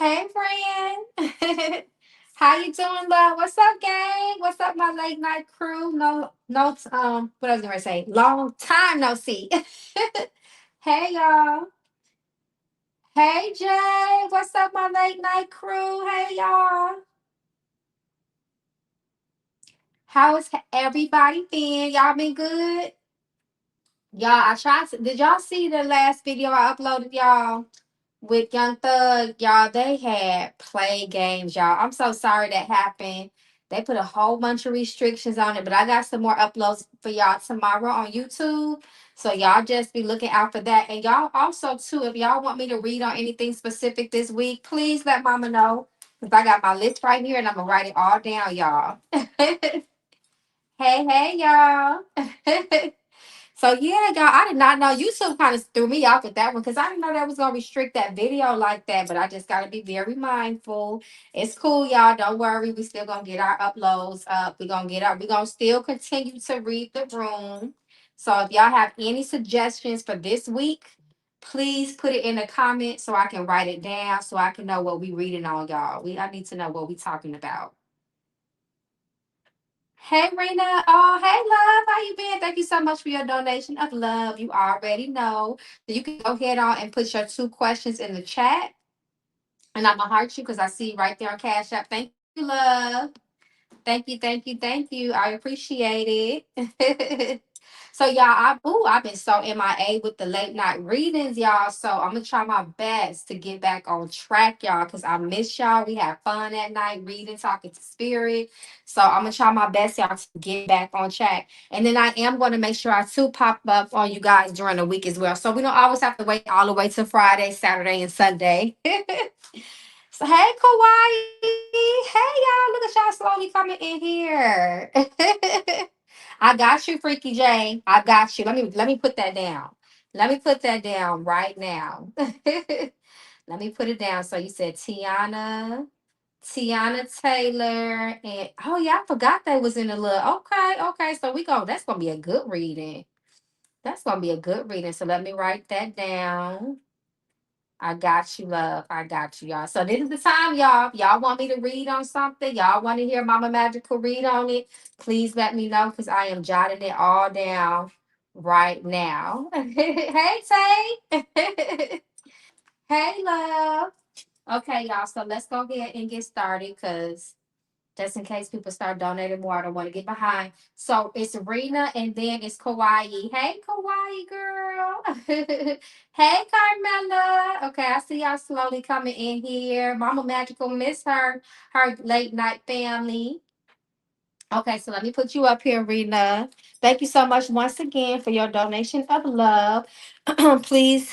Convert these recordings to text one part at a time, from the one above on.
Hey, friend. How you doing, love? What's up, gang? What's up, my late night crew? What I was gonna say, long time no see. Hey, y'all. Hey, Jay. What's up, my late night crew? Hey, y'all. How is everybody been? Y'all been good? Y'all, I tried to. Did y'all see the last video I uploaded, y'all? With Young Thug, y'all, they had play games, y'all. I'm so sorry that happened. They put a whole bunch of restrictions on it, but I got some more uploads for y'all tomorrow on YouTube. So y'all just be looking out for that. And y'all also too, if y'all want me to read on anything specific this week, please let mama know. Because I got my list right here and I'm gonna write it all down, y'all. Hey, y'all. So yeah, y'all, I did not know. YouTube kind of threw me off with that one because I didn't know that was gonna restrict that video like that. But I just gotta be very mindful. It's cool, y'all. Don't worry. We still gonna get our uploads up. We're gonna get up. We're gonna still continue to read the room. So if y'all have any suggestions for this week, please put it in the comments so I can write it down so I can know what we reading on, y'all. I need to know what we talking about. Hey Rena, oh hey love, how you been? Thank you so much for your donation of love. You already know. So you can go ahead on and put your two questions in the chat. And I'm gonna heart you because I see you right there on Cash App. Thank you, love. Thank you. I appreciate it. So y'all, I've been so MIA with the late night readings, y'all. So I'm gonna try my best to get back on track, y'all, because I miss y'all. We have fun at night reading, talking to spirit. So I'm gonna try my best, y'all, to get back on track. And then I am gonna make sure I too pop up on you guys during the week as well. So we don't always have to wait all the way to Friday, Saturday, and Sunday. So hey Kauai. Hey y'all, look at y'all slowly coming in here. I got you, Freaky J. I got you. Let me put that down. Let me put that down right now. Let me put it down. So you said Tiana Taylor, and oh yeah, I forgot they was in the look. Okay. So that's gonna be a good reading. That's gonna be a good reading. So let me write that down. I got you, love. I got you, y'all. So this is the time, y'all. If y'all want me to read on something, y'all want to hear Mama Magical read on it, please let me know because I am jotting it all down right now. Hey, Tay. Hey, love. Okay, y'all. So let's go ahead and get started because just in case people start donating more. I don't want to get behind. So it's Rena and then it's Kauai. Hey, Kauai girl. Hey, Carmela. Okay, I see y'all slowly coming in here. Mama Magical miss her late night family. Okay, so let me put you up here, Rena. Thank you so much once again for your donation of love. please,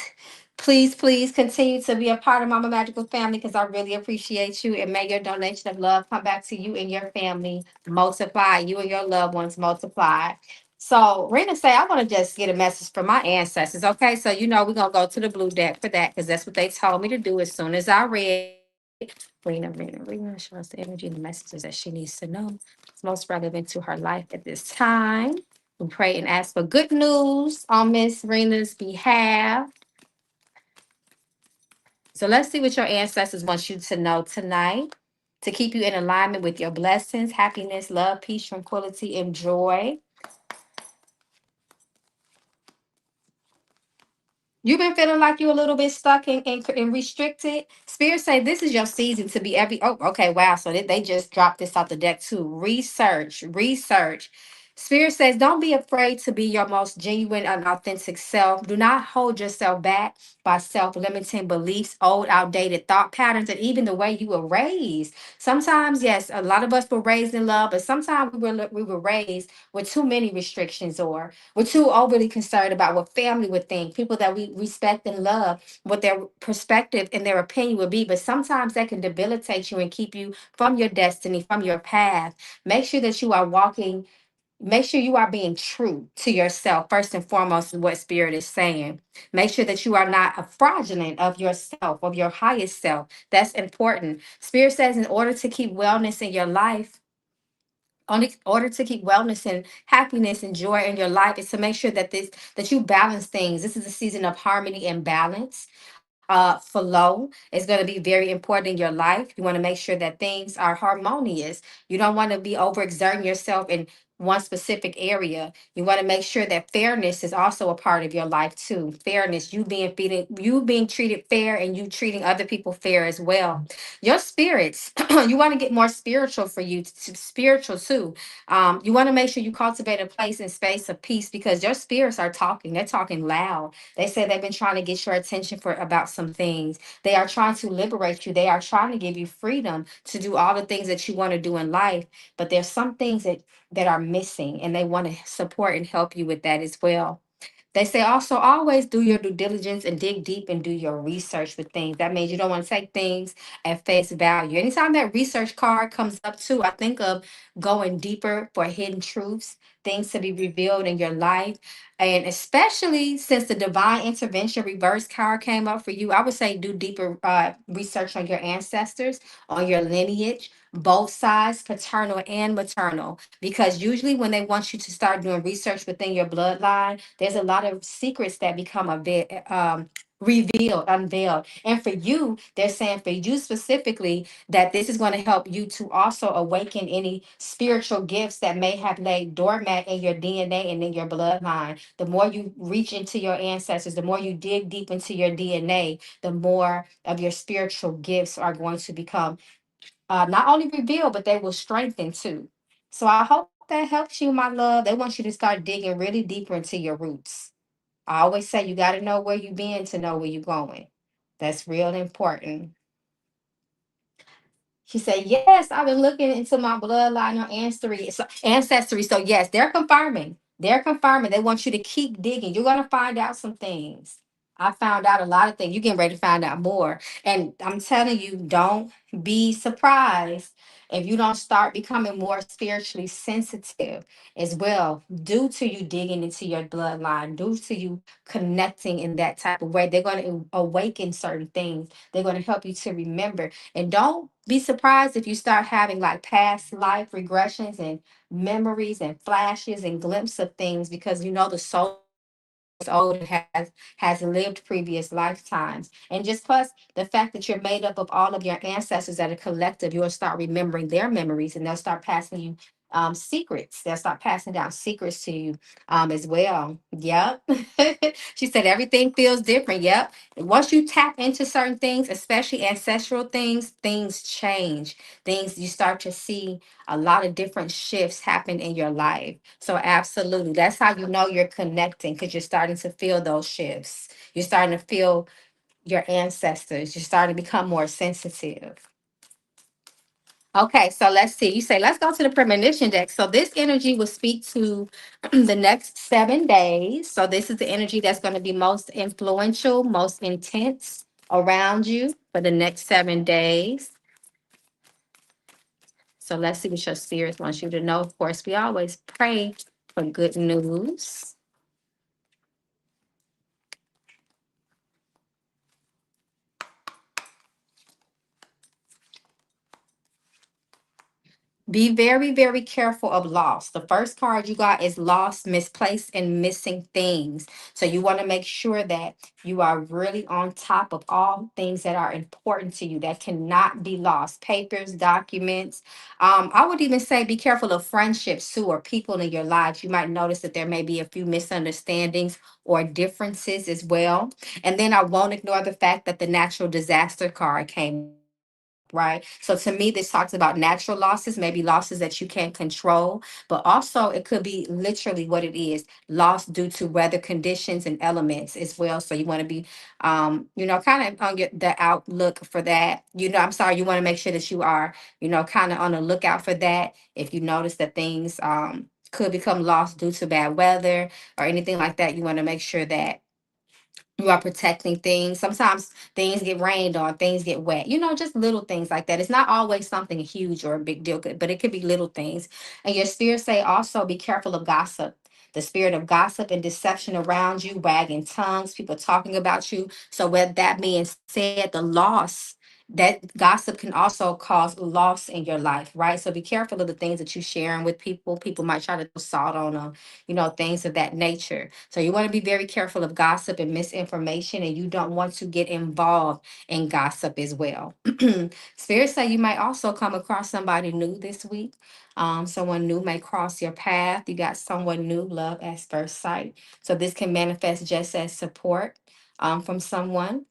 please continue to be a part of Mama Magical family because I really appreciate you. And may your donation of love come back to you and your family multiply, you and your loved ones multiply. So, Rena say, I want to just get a message from my ancestors. Okay, so we're going to go to the blue deck for that because that's what they told me to do as soon as I read it. Rena, show us the energy and the messages that she needs to know. It's most relevant to her life at this time. We pray and ask for good news on Miss Rena's behalf. So let's see what your ancestors want you to know tonight to keep you in alignment with your blessings, happiness, love, peace, tranquility, and joy. You've been feeling like you're a little bit stuck and restricted. Spirit say this is your season to be every. Oh, okay, wow. So they just dropped this off the deck too. Research. Spirit says, don't be afraid to be your most genuine and authentic self. Do not hold yourself back by self limiting beliefs, old, outdated thought patterns, and even the way you were raised. Sometimes, yes, a lot of us were raised in love, but sometimes we were raised with too many restrictions or we're too overly concerned about what family would think, people that we respect and love, what their perspective and their opinion would be. But sometimes that can debilitate you and keep you from your destiny, from your path. Make sure that you are walking, make sure you are being true to yourself, first and foremost, is what Spirit is saying. Make sure that you are not a fraudulent of yourself, of your highest self. That's important. Spirit says, in order to keep wellness in your life, in order to keep wellness and happiness and joy in your life is to make sure that you balance things. This is a season of harmony and balance. flow is going to be very important in your life. You want to make sure that things are harmonious. You don't want to be overexerting yourself in one specific area. You want to make sure that fairness is also a part of your life too. Fairness, you being treated fair, and you treating other people fair as well. Your spirits, you want to get more spiritual for you, spiritual too. You want to make sure you cultivate a place and space of peace, because your spirits are talking. They're talking loud. They say they've been trying to get your attention for about some things. They are trying to liberate you. They are trying to give you freedom to do all the things that you want to do in life. But there's some things that are missing, and they want to support and help you with that as well. They say also always do your due diligence and dig deep and do your research with things. That means you don't want to take things at face value. Anytime that research card comes up too, I think of going deeper for hidden truths, things to be revealed in your life. And especially since the divine intervention reverse card came up for you, I would say do deeper research on your ancestors, on your lineage, both sides, paternal and maternal, because usually when they want you to start doing research within your bloodline, there's a lot of secrets that become a bit revealed, unveiled. And for you, they're saying for you specifically that this is going to help you to also awaken any spiritual gifts that may have laid doormat in your DNA and in your bloodline. The more you reach into your ancestors, the more you dig deep into your DNA, the more of your spiritual gifts are going to become not only revealed, but they will strengthen too. So I hope that helps you, my love. They want you to start digging really deeper into your roots. I always say you got to know where you've been to know where you're going. That's real important. She said, "Yes, I've been looking into my bloodline or ancestry. Ancestry. So yes, they're confirming. They're confirming. They want you to keep digging. You're gonna find out some things. I found out a lot of things. You're getting ready to find out more. And I'm telling you, don't be surprised if you don't start becoming more spiritually sensitive as well, due to you digging into your bloodline, due to you connecting in that type of way. They're going to awaken certain things. They're going to help you to remember, and don't be surprised if you start having like past life regressions and memories and flashes and glimpses of things, because you know the soul is old and has lived previous lifetimes. And just plus the fact that you're made up of all of your ancestors that are collective, you'll start remembering their memories, and they'll start passing you secrets. They'll start passing down secrets to you as well. Yep. She said everything feels different. Yep. Once you tap into certain things, especially ancestral things, things change. Things you start to see a lot of different shifts happen in your life. So absolutely, that's how you know you're connecting, because you're starting to feel those shifts. You're starting to feel your ancestors. You're starting to become more sensitive. Okay, so let's see. You say, let's go to the premonition deck. So this energy will speak to the next 7 days. So this is the energy that's going to be most influential, most intense around you for the next 7 days. So let's see what your spirits wants you to know. Of course, we always pray for good news. Be very, very careful of loss. The first card you got is lost, misplaced, and missing things. So you want to make sure that you are really on top of all things that are important to you that cannot be lost. Papers, documents. I would even say be careful of friendships too, or people in your lives. You might notice that there may be a few misunderstandings or differences as well. And then I won't ignore the fact that the natural disaster card came, right? So to me, this talks about natural losses, maybe losses that you can't control, but also it could be literally what it is, loss due to weather conditions and elements as well. So you want to be, kind of on the outlook for that. I'm sorry, you want to make sure that you are, kind of on the lookout for that. If you notice that things could become lost due to bad weather or anything like that, you want to make sure that you are protecting things. Sometimes things get rained on, things get wet, just little things like that. It's not always something huge or a big deal, but it could be little things. And your spirit say also be careful of gossip. The spirit of gossip and deception around you, wagging tongues, people talking about you. So with that being said, the loss that gossip can also cause loss in your life, right? So be careful of the things that you're sharing with people. People might try to throw salt on them, things of that nature. So you want to be very careful of gossip and misinformation, and you don't want to get involved in gossip as well. Spirit say you might also come across somebody new this week. Someone new may cross your path. You got someone new, love at first sight. So this can manifest just as support from someone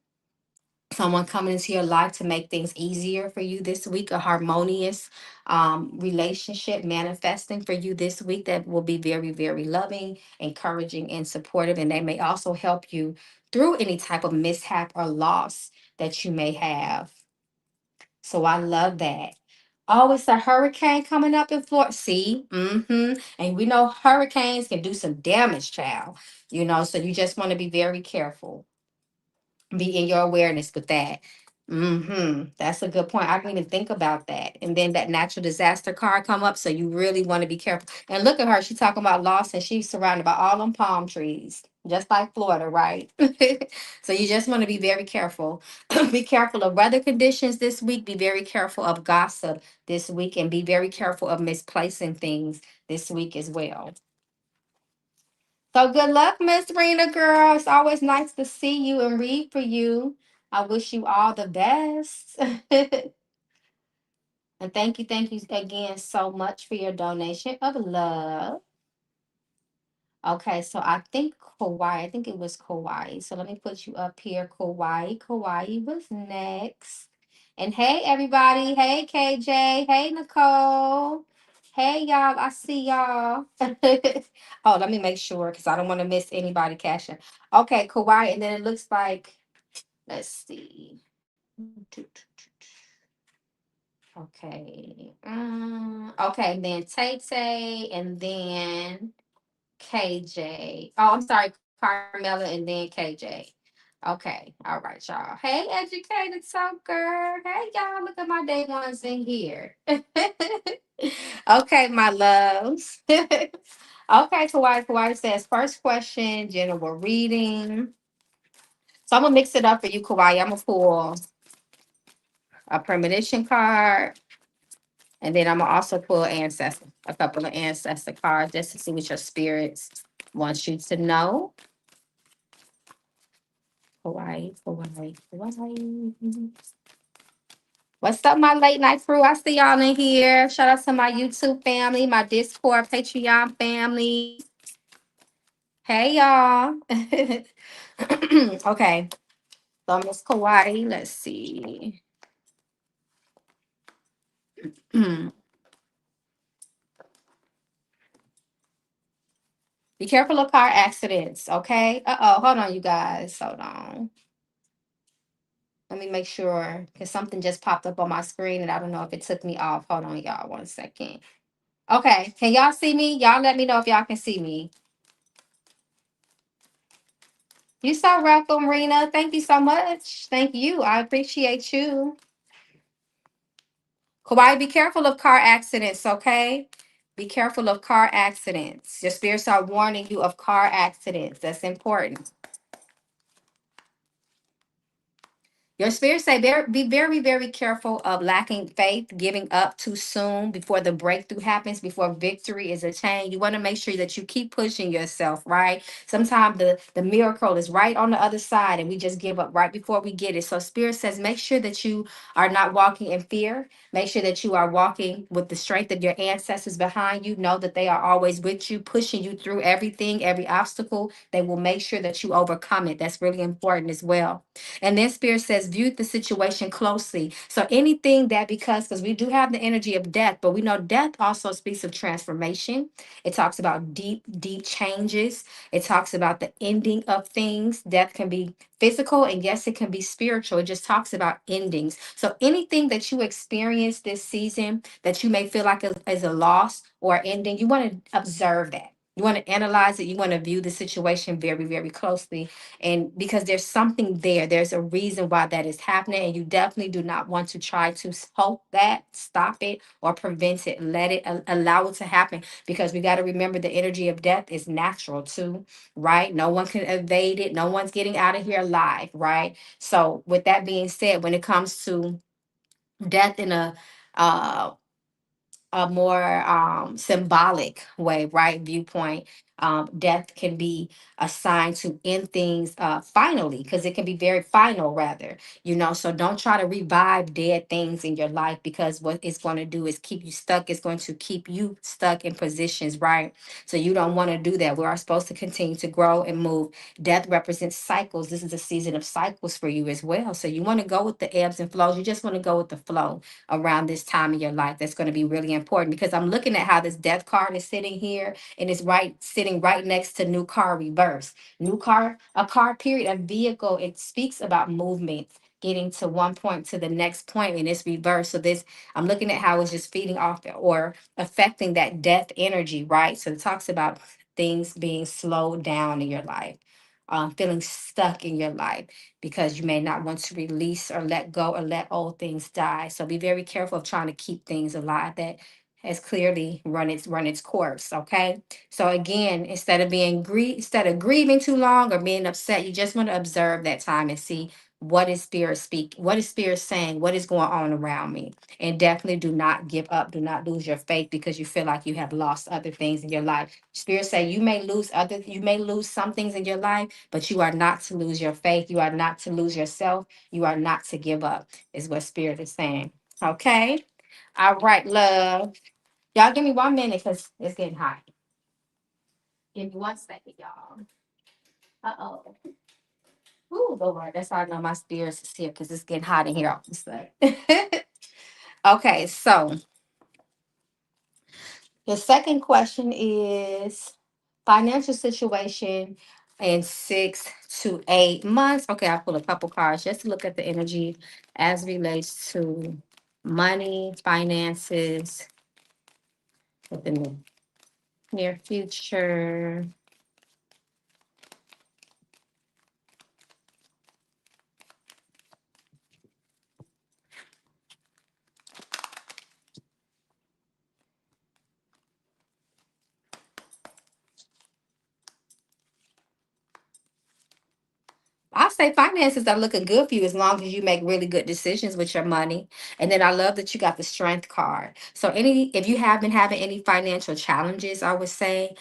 coming into your life to make things easier for you this week, a harmonious relationship manifesting for you this week that will be very, very loving, encouraging, and supportive. And they may also help you through any type of mishap or loss that you may have. So I love that. Oh, it's a hurricane coming up in Florida. See, and we know hurricanes can do some damage, child. So you just want to be very careful, be in your awareness with that. That's a good point. I didn't even think about that. And then that natural disaster card come up, so you really want to be careful. And look at her, she's talking about loss, and she's surrounded by all them palm trees, just like Florida, right? So you just want to be very careful. Be careful of weather conditions this week. Be very careful of gossip this week, and be very careful of misplacing things this week as well. So good luck, Miss Rena, girl. It's always nice to see you and read for you. I wish you all the best. And thank you again so much for your donation of love. Okay, so I think Kauai, I think it was Kauai. So let me put you up here. Kauai. Kauai was next. And hey, everybody. Hey, KJ. Hey, Nicole. Hey, y'all. I see y'all. Oh, let me make sure because I don't want to miss anybody cashing. Okay, Kauai. And then it looks like, let's see. Okay. Okay, and then Tay Tay, and then KJ. Oh, I'm sorry, Carmela, and then KJ. Okay, all right, y'all. Hey, educated talk girl. Hey, y'all. Look at my day ones in here. Okay, my loves. Okay, Kawhi says first question, general reading. So I'm gonna mix it up for you, Kawhi. I'm gonna pull a premonition card, and then I'm gonna also pull ancestor, a couple of ancestor cards, just to see what your spirits wants you to know. Hawaii, Hawaii, Hawaii. What's up, my late night crew? I see y'all in here. Shout out to my YouTube family, my Discord, Patreon family. Hey, y'all. Okay, so Miss Kauai, let's see. Be careful of car accidents, okay? Uh-oh, hold on, you guys. Hold on. Let me make sure, because something just popped up on my screen and I don't know if it took me off. Hold on, y'all, 1 second. Okay, can y'all see me? Y'all let me know if y'all can see me. You so welcome, Rena. Thank you so much. Thank you. I appreciate you. Kauai, be careful of car accidents, okay? Be careful of car accidents. Your spirits are warning you of car accidents. That's important. Your spirit say be very, very careful of lacking faith, giving up too soon before the breakthrough happens, before victory is attained. You want to make sure that you keep pushing yourself, right? Sometimes the miracle is right on the other side and we just give up right before we get it. So spirit says make sure that you are not walking in fear. Make sure that you are walking with the strength of your ancestors behind you. Know that they are always with you, pushing you through everything, every obstacle. They will make sure that you overcome it. That's really important as well. And then spirit says, view the situation closely. So anything that, because we do have the energy of death, but we know death also speaks of transformation. It talks about deep, deep changes. It talks about the ending of things. Death can be physical, and yes, it can be spiritual. It just talks about endings. So anything that you experience this season that you may feel like is a loss or ending, you want to observe that. You want to analyze it. You want to view the situation very, very closely. And because there's something there, there's a reason why that is happening. And you definitely do not want to try to halt that, stop it, or prevent it. Let it allow it to happen. Because we got to remember the energy of death is natural too, right? No one can evade it. No one's getting out of here alive, right? So with that being said, when it comes to death in uh a more symbolic way, right? Viewpoint. Death can be assigned to end things finally, because it can be very final, rather. So don't try to revive dead things in your life, because what it's going to do is keep you stuck. It's going to keep you stuck in positions, right? So you don't want to do that. We are supposed to continue to grow and move. Death represents cycles. This is a season of cycles for you as well. So you want to go with the ebbs and flows. You just want to go with the flow around this time in your life. That's going to be really important, because I'm looking at how this death card is sitting here, and it's right sitting right next to new car reverse. New car, a car period, a vehicle. It speaks about movement, getting to one point to the next point, and it's reverse. So this, I'm looking at how it's just feeding off or affecting that death energy, right? So it talks about things being slowed down in your life, feeling stuck in your life, because you may not want to release or let go or let old things die. So be very careful of trying to keep things alive that has clearly run its course. Okay. So again, instead of grieving too long or being upset, you just want to observe that time and see what is spirit saying, what is going on around me. And definitely do not give up, do not lose your faith because you feel like you have lost other things in your life. Spirit say you may lose some things in your life, but you are not to lose your faith. You are not to lose yourself. You are not to give up, is what Spirit is saying. Okay. All right, love. Y'all give me 1 minute because it's getting hot. Give me 1 second, y'all. Uh-oh. Ooh, Lord, that's how I know my spirits is here, because it's getting hot in here all of a sudden. Okay, so the second question is financial situation in 6 to 8 months. Okay, I pulled a couple cards just to look at the energy as relates to money, finances within the near future. I say finances are looking good for you as long as you make really good decisions with your money. And then I love that you got the strength card. So if you have been having any financial challenges, I would say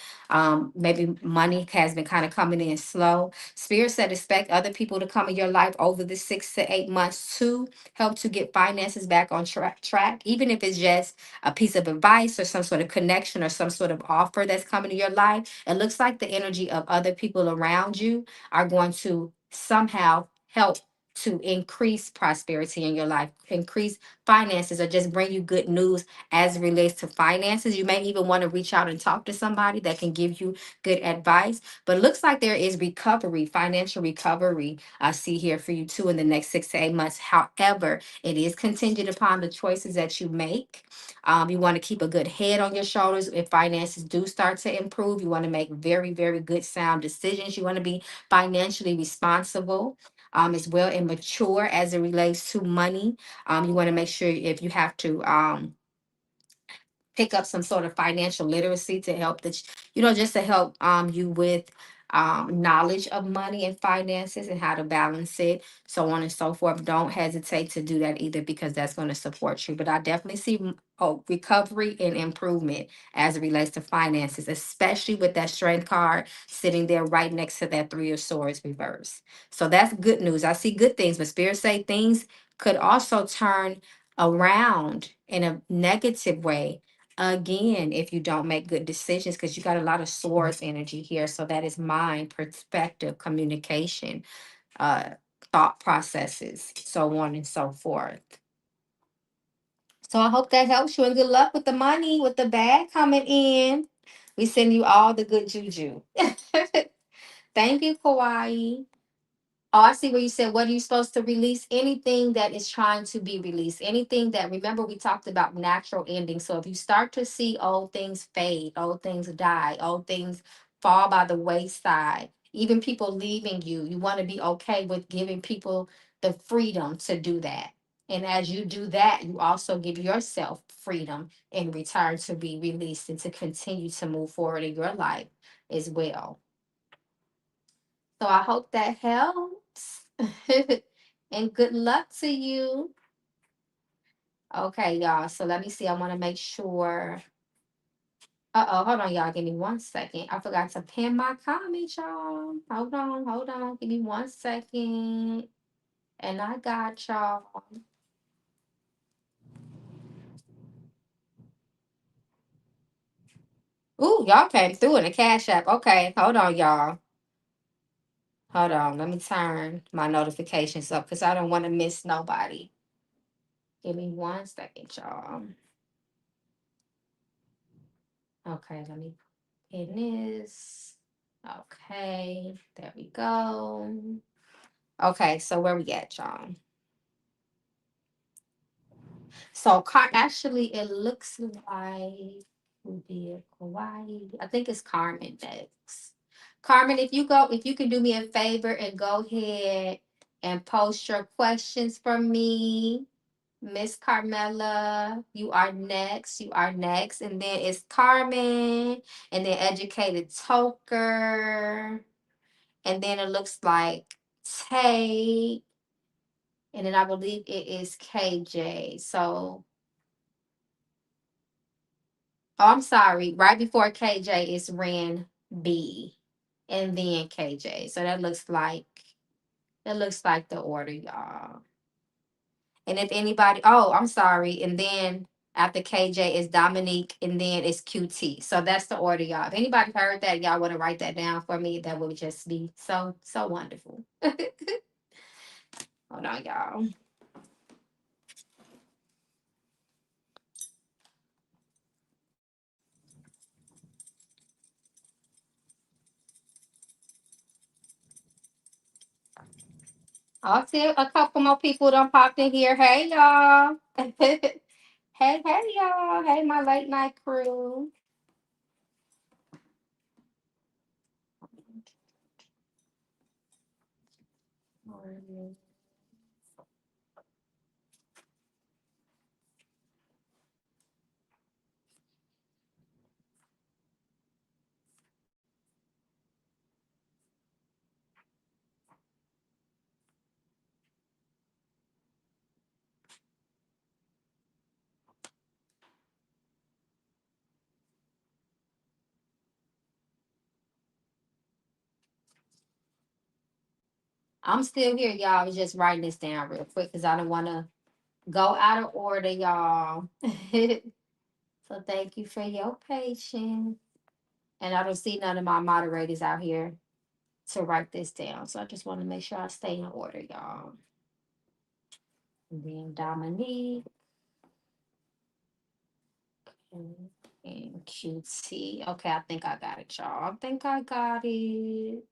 maybe money has been kind of coming in slow. Spirit said expect other people to come in your life over the 6 to 8 months to help to get finances back on track, even if it's just a piece of advice or some sort of connection or some sort of offer that's coming to your life. It looks like the energy of other people around you are going to somehow help to increase prosperity in your life, increase finances, or just bring you good news as it relates to finances. You may even want to reach out and talk to somebody that can give you good advice. But it looks like there is recovery, financial recovery, I see here for you too in the next 6 to 8 months. However, it is contingent upon the choices that you make. You want to keep a good head on your shoulders. If finances do start to improve, you want to make very, very good, sound decisions. You want to be financially responsible as well, and mature as it relates to money. You want to make sure if you have to pick up some sort of financial literacy to help just to help you with knowledge of money and finances and how to balance it, so on and so forth. Don't hesitate to do that either, because that's going to support you. But I definitely see recovery and improvement as it relates to finances, especially with that strength card sitting there right next to that three of swords reverse. So that's good news. I see good things, but spirit say things could also turn around in a negative way again if you don't make good decisions, because you got a lot of swords energy here. So that is mind, perspective, communication, uh thought processes, so on and so forth. So I hope that helps you, and good luck with the money, with the bag coming in. We send you all the good juju. Thank you, Kauai. Oh, I see where you said, what are you supposed to release? Anything that is trying to be released. Anything that, remember, we talked about natural ending. So if you start to see old things fade, old things die, old things fall by the wayside, even people leaving you, you want to be okay with giving people the freedom to do that. And as you do that, you also give yourself freedom in return to be released and to continue to move forward in your life as well. So I hope that helps. And good luck to you. Okay, y'all. So let me see. I want to make sure. Uh-oh, hold on, y'all. Give me 1 second. I forgot to pin my comment, y'all. Hold on. Give me 1 second. And I got y'all. Ooh, y'all came through in the Cash App. Okay, hold on, y'all. Hold on. Let me turn my notifications up because I don't want to miss nobody. Give me 1 second, y'all. Okay, let me pin this. Okay, there we go. Okay, so where we at, y'all? So actually, it looks like who did Hawaii. I think it's Carmen next. Carmen, if you can do me a favor and go ahead and post your questions for me. Miss Carmela, you are next. You are next. And then it's Carmen, and then Educated Toker. And then it looks like Tay. And then I believe it is KJ. So, oh, I'm sorry. Right before KJ is Ren B. And then KJ. So that looks like the order, y'all. And if anybody, oh, I'm sorry. And then after KJ is Dominique, and then it's QT. So that's the order, y'all. If anybody heard that, y'all want to write that down for me, that would just be so wonderful. Hold on, y'all. I'll see a couple more people done popped in here. Hey, y'all. Hey, y'all. Hey, my late night crew. I'm still here, y'all. I was just writing this down real quick because I don't want to go out of order, y'all. So thank you for your patience. And I don't see none of my moderators out here to write this down. So I just want to make sure I stay in order, y'all. And then Dominique and QT. Okay, I think I got it, y'all. I think I got it.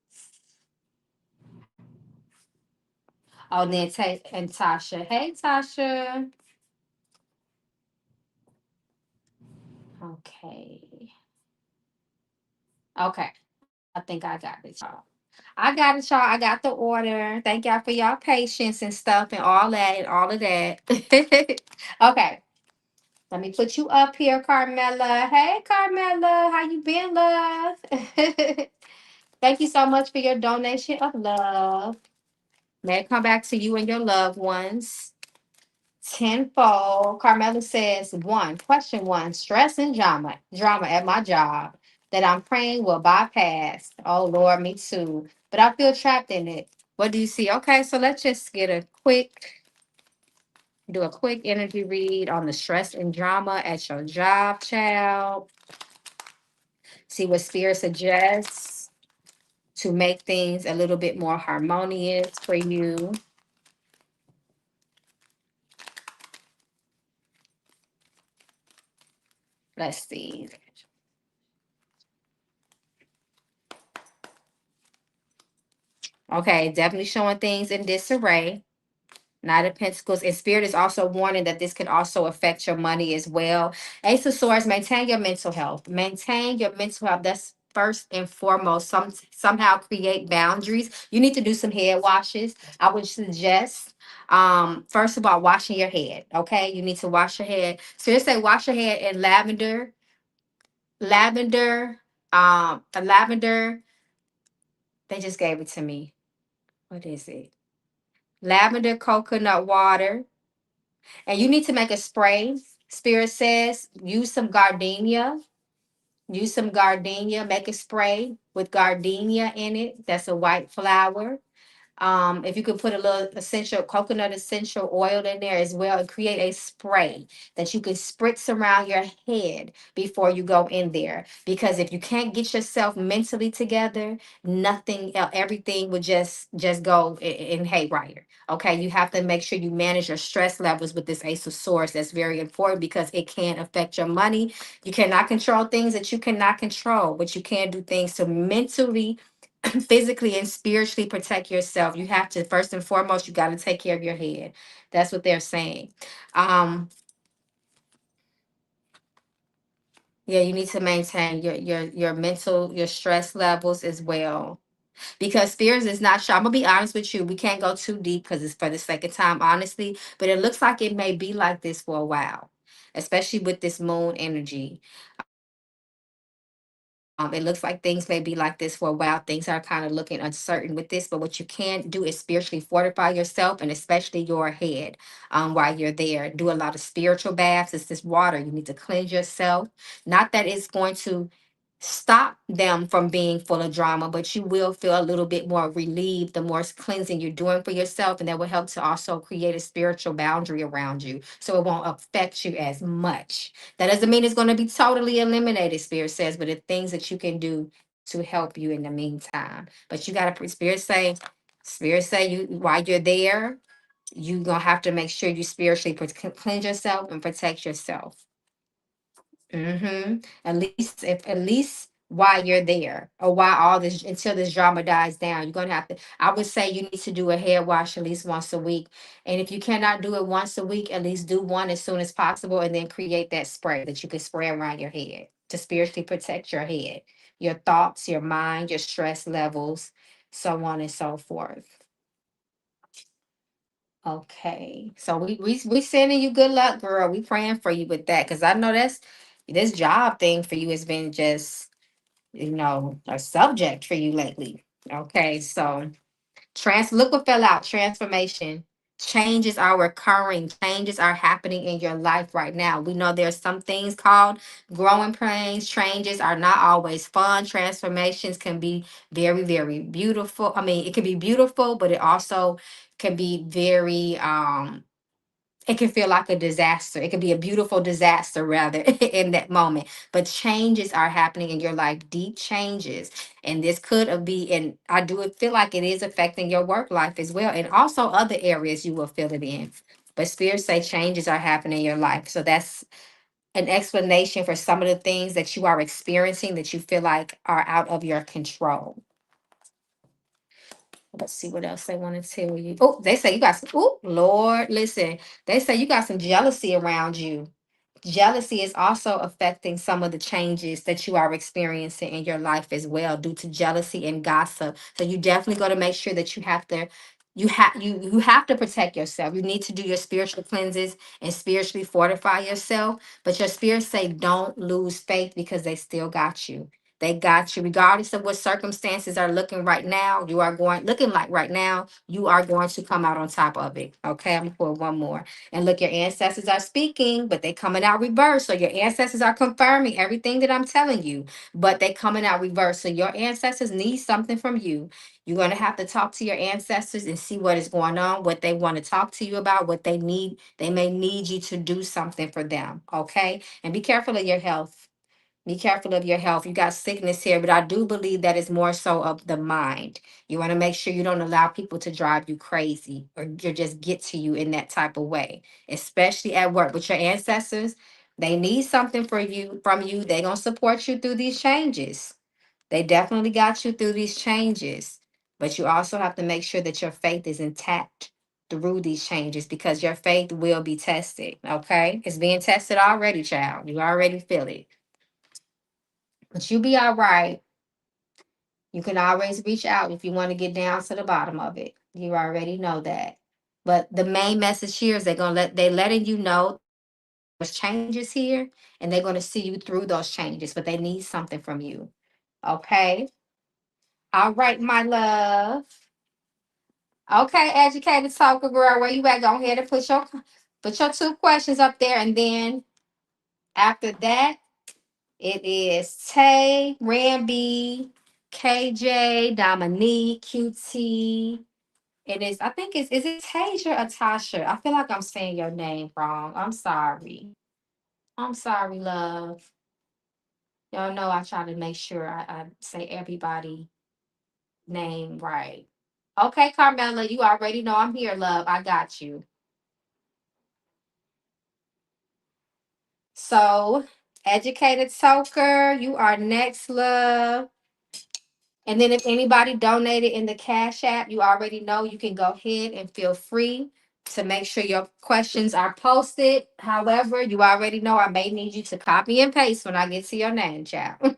Oh, then and Tasha. Hey, Tasha. Okay. Okay. I think I got it, y'all. I got it, y'all. I got the order. Thank y'all for y'all patience and stuff and all that and all of that. Okay. Let me put you up here, Carmela. Hey, Carmela. How you been, love? Thank you so much for your donation of love. May it come back to you and your loved ones tenfold. Carmela says, question one, stress and drama at my job that I'm praying will bypass. Oh Lord, me too. But I feel trapped in it. What do you see? Okay, so let's just do a quick energy read on the stress and drama at your job, child. See what spirit suggests to make things a little bit more harmonious for you. Let's see. Okay, definitely showing things in disarray. Knight of Pentacles. And Spirit is also warning that this can also affect your money as well. Ace of Swords, maintain your mental health. Maintain your mental health. That's first and foremost. Somehow create boundaries. You need to do some head washes. I would suggest first of all washing your head. Okay. You need to wash your head. So they say wash your head in lavender, a lavender. They just gave it to me. What is it? Lavender coconut water, And you need to make a spray. Spirit says use some gardenia. Use some gardenia. Make a spray with gardenia in it. That's a white flower. If you could put a little essential coconut essential oil in there as well and create a spray that you can spritz around your head before you go in there. Because if you can't get yourself mentally together, nothing else, everything would just go in haywire. Okay, you have to make sure you manage your stress levels with this Ace of Swords. That's very important because it can affect your money. You cannot control things that you cannot control, but you can do things to mentally physically and spiritually protect yourself. You have to first and foremost, you got to take care of your head. That's what they're saying. um yeah, you need to maintain your mental, your stress levels as well, because spirits is not sure. I'm gonna be honest with you, we can't go too deep because it's for the second time, honestly, but it looks like it may be like this for a while, especially with this moon energy. It looks like things may be like this for a while. Things are kind of looking uncertain with this, but what you can do is spiritually fortify yourself and especially your head while you're there. Do a lot of spiritual baths. It's this water. You need to cleanse yourself. Not that it's going to stop them from being full of drama, but you will feel a little bit more relieved the more cleansing you're doing for yourself. And that will help to also create a spiritual boundary around you so it won't affect you as much. That doesn't mean it's going to be totally eliminated, Spirit says, but the things that you can do to help you in the meantime. But you got to, Spirit say, you while you're there, you gonna have to make sure you spiritually cleanse yourself and protect yourself. At least if at least while you're there, or while all this until this drama dies down, you're gonna have to. I would say you need to do a hair wash at least once a week, and if you cannot do it once a week, at least do one as soon as possible, and then create that spray that you can spray around your head to spiritually protect your head, your thoughts, your mind, your stress levels, so on and so forth. Okay, so we sending you good luck, girl. We praying for you with that because I know that's this job thing for you has been just a subject for you lately. Okay, so look what fell out. Transformation. Changes are occurring. Changes are happening in your life right now. We know there's some things called growing pains. Changes are not always fun. Transformations can be very, very beautiful. I mean, it can be beautiful, but it also can be very it can feel like a disaster. It could be a beautiful disaster rather in that moment. But changes are happening in your life, deep changes. And this could be, and I do feel like it is affecting your work life as well. And also other areas you will feel it in. But spirits say changes are happening in your life. So that's an explanation for some of the things that you are experiencing that you feel like are out of your control. Let's see what else they want to tell you. Oh, they say you got some. Oh, Lord, listen. They say you got some jealousy around you. Jealousy is also affecting some of the changes that you are experiencing in your life as well due to jealousy and gossip. So you definitely got to make sure that you have to protect yourself. You need to do your spiritual cleanses and spiritually fortify yourself. But your spirits say don't lose faith because they still got you. They got you, regardless of what circumstances are looking right now. You are looking like right now. You are going to come out on top of it. Okay, I'm gonna put one more. And look, your ancestors are speaking, but they coming out reverse. So your ancestors are confirming everything that I'm telling you, but they coming out reverse. So your ancestors need something from you. You're going to have to talk to your ancestors and see what is going on, what they want to talk to you about, what they need. They may need you to do something for them. Okay. And be careful of your health. Be careful of your health. You got sickness here, but I do believe that is more so of the mind. You want to make sure you don't allow people to drive you crazy or just get to you in that type of way, especially at work. But your ancestors, they need something for you from you. They're gonna support you through these changes. They definitely got you through these changes, but you also have to make sure that your faith is intact through these changes because your faith will be tested. Okay, it's being tested already, child. You already feel it. But you be all right. You can always reach out if you want to get down to the bottom of it. You already know that. But the main message here is they letting you know there's changes here and they're gonna see you through those changes, but they need something from you. Okay. All right, my love. Okay, educated talker girl, where you at? Go ahead and put your Put your two questions up there, and then after that, it is Tay, Ramby, KJ, Dominique, QT. It is, I think it's, is it Tasia or Tasha? I feel like I'm saying your name wrong. I'm sorry. I'm sorry, love. Y'all know I try to make sure I say everybody name right. Okay, Carmela, you already know I'm here, love. I got you. So, educated soaker, you are next, love. And then if anybody donated in the Cash App, you already know you can go ahead and feel free to make sure your questions are posted. However, you already know I may need you to copy and paste when I get to your name, child.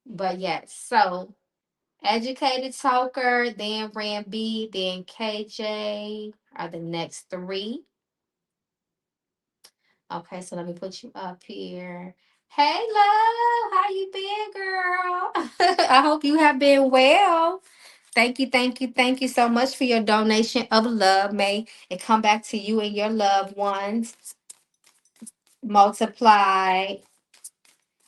But yes, so educated talker, then Ram B, then KJ are the next three. Okay, so let me put you up here. Hey, love, how you been, girl? I hope you have been well. Thank you, thank you, thank you so much for your donation of love. May it come back to you and your loved ones. Multiply.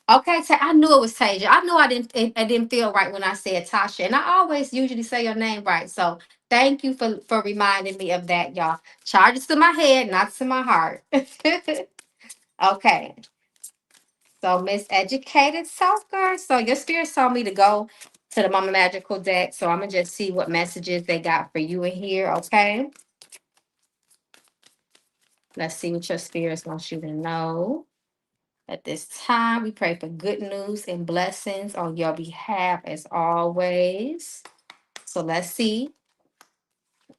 Okay, I knew it was Tasia. I knew I didn't feel right when I said Tasha. And I always usually say your name right. So thank you for reminding me of that, y'all. Charge it to my head, not to my heart. Okay. So Miss Educated Soaker. So your spirit told me to go to the Mama Magical deck. So I'm gonna just see what messages they got for you in here. Okay. Let's see what your spirits want you to know. At this time, we pray for good news and blessings on your behalf as always. So let's see.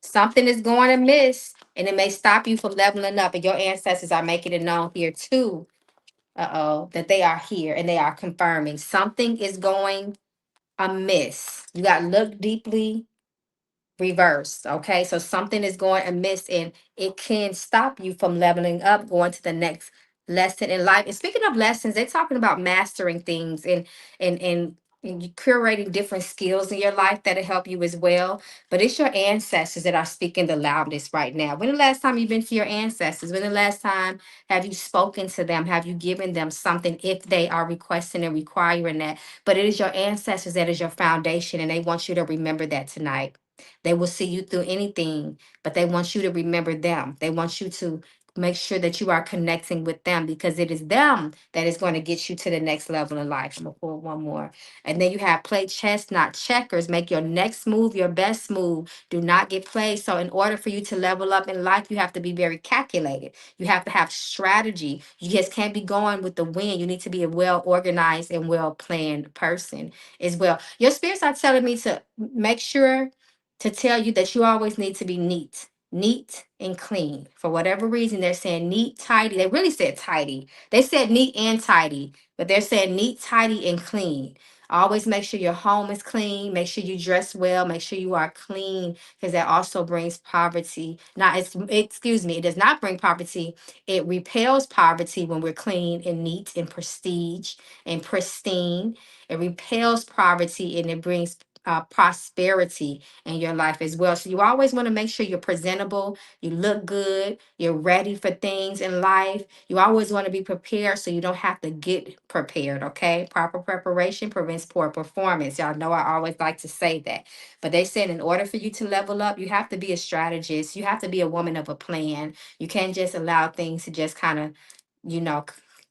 Something is going amiss, and it may stop you from leveling up. And your ancestors are making it known here too. That they are here and they are confirming something is going amiss. You got to look deeply reversed. Okay. So something is going amiss and it can stop you from leveling up, going to the next lesson in life. And speaking of lessons, they're talking about mastering things and you curating different skills in your life that'll help you as well. But it's your ancestors that are speaking the loudest right now. When the last time you've been to your ancestors? When the last time have you spoken to them? Have you given them something if they are requesting and requiring that? But it is your ancestors that is your foundation, and they want you to remember that tonight. They will see you through anything, but they want you to remember them. They want you to make sure that you are connecting with them because it is them that is going to get you to the next level in life. I'm going to pull one more. And then you have play chess, not checkers. Make your next move your best move. Do not get played. So, in order for you to level up in life, you have to be very calculated. You have to have strategy. You just can't be going with the wind. You need to be a well organized and well planned person as well. Your spirits are telling me to make sure to tell you that you always need to be neat and clean. For whatever reason, they're saying neat, tidy. They really said tidy. They said neat and tidy, but they're saying neat, tidy, and clean. Always make sure your home is clean. Make sure you dress well. Make sure you are clean because that also brings poverty. Not, excuse me, it does not bring poverty. It repels poverty when we're clean and neat and prestige and pristine. It repels poverty and it brings prosperity in your life as well. So you always want to make sure you're presentable, you look good, you're ready for things in life. You always want to be prepared so you don't have to get prepared, okay? Proper preparation prevents poor performance. Y'all know I always like to say that. But they said in order for you to level up, you have to be a strategist. You have to be a woman of a plan. You can't just allow things to just kind of, you know,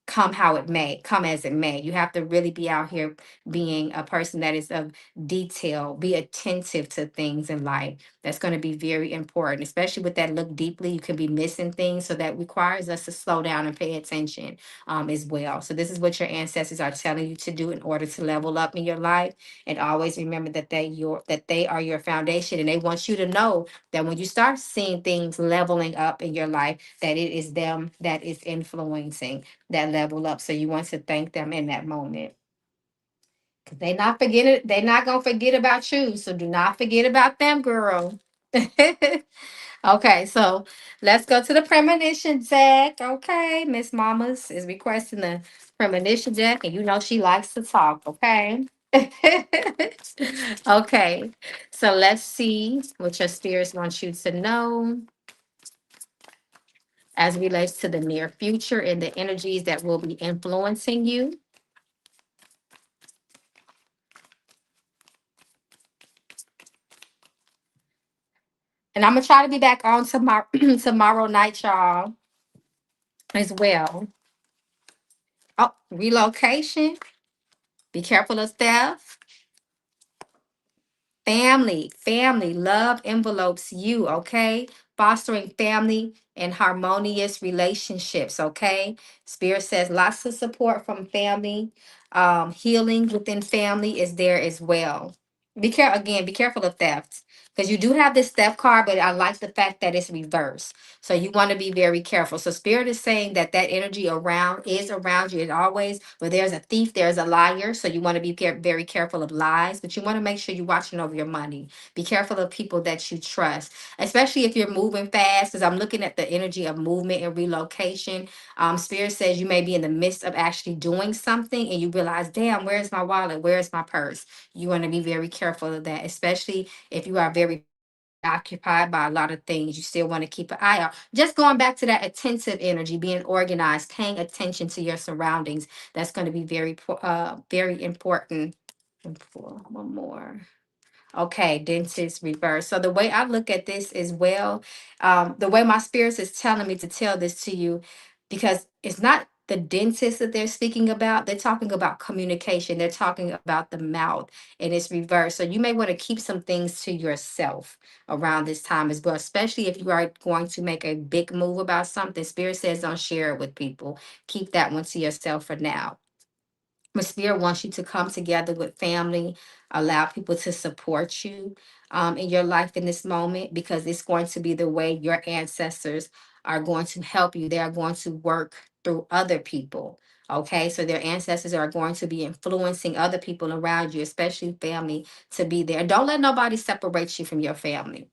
come how it may, come as it may. You have to really be out here being a person that is of detail, be attentive to things in life. That's going to be very important, especially with that look deeply. You can be missing things. So that requires us to slow down and pay attention as well. So this is what your ancestors are telling you to do in order to level up in your life. And always remember that they are your foundation. And they want you to know that when you start seeing things leveling up in your life, that it is them that is influencing that level up. So you want to thank them in that moment. They not forget it. They not gonna forget about you. So do not forget about them, girl. Okay, so let's go to the premonition deck. Okay, Miss Mamas is requesting the premonition deck, and you know she likes to talk. Okay. Okay, so let's see what your spirits want you to know. as it relates to the near future and the energies that will be influencing you. And I'm gonna try to be back on tomorrow tomorrow night, y'all, as well. Oh, relocation. Be careful of theft. Family, love envelopes you, okay? Fostering family and harmonious relationships, okay? Spirit says lots of support from family. Healing within family is there as well. Be careful of theft because you do have this theft card, but I like the fact that it's reversed. So you want to be very careful. So Spirit is saying that that energy around is around you. It always, where there's a thief, there's a liar. So you want to be very careful of lies, but you want to make sure you're watching over your money. Be careful of people that you trust, especially if you're moving fast. Because I'm looking at the energy of movement and relocation. Spirit says you may be in the midst of actually doing something and you realize, damn, where's my wallet? Where's my purse? You want to be very careful of that, especially if you are very occupied by a lot of things. You still want to keep an eye out. Just going back to that attentive energy, being organized, paying attention to your surroundings. That's going to be very important. And for one more. Okay, dentist reverse. So the way I look at this as well, the way my spirits is telling me to tell this to you, because it's not the dentist that they're speaking about. They're talking about communication. They're talking about the mouth, and it's reversed. So you may want to keep some things to yourself around this time as well, especially if you are going to make a big move about something. Spirit says don't share it with people. Keep that one to yourself for now. But Spirit wants you to come together with family, allow people to support you in your life in this moment, because it's going to be the way your ancestors are going to help you. They are going to work through other people. Okay, so their ancestors are going to be influencing other people around you, especially family, to be there. Don't let nobody separate you from your family.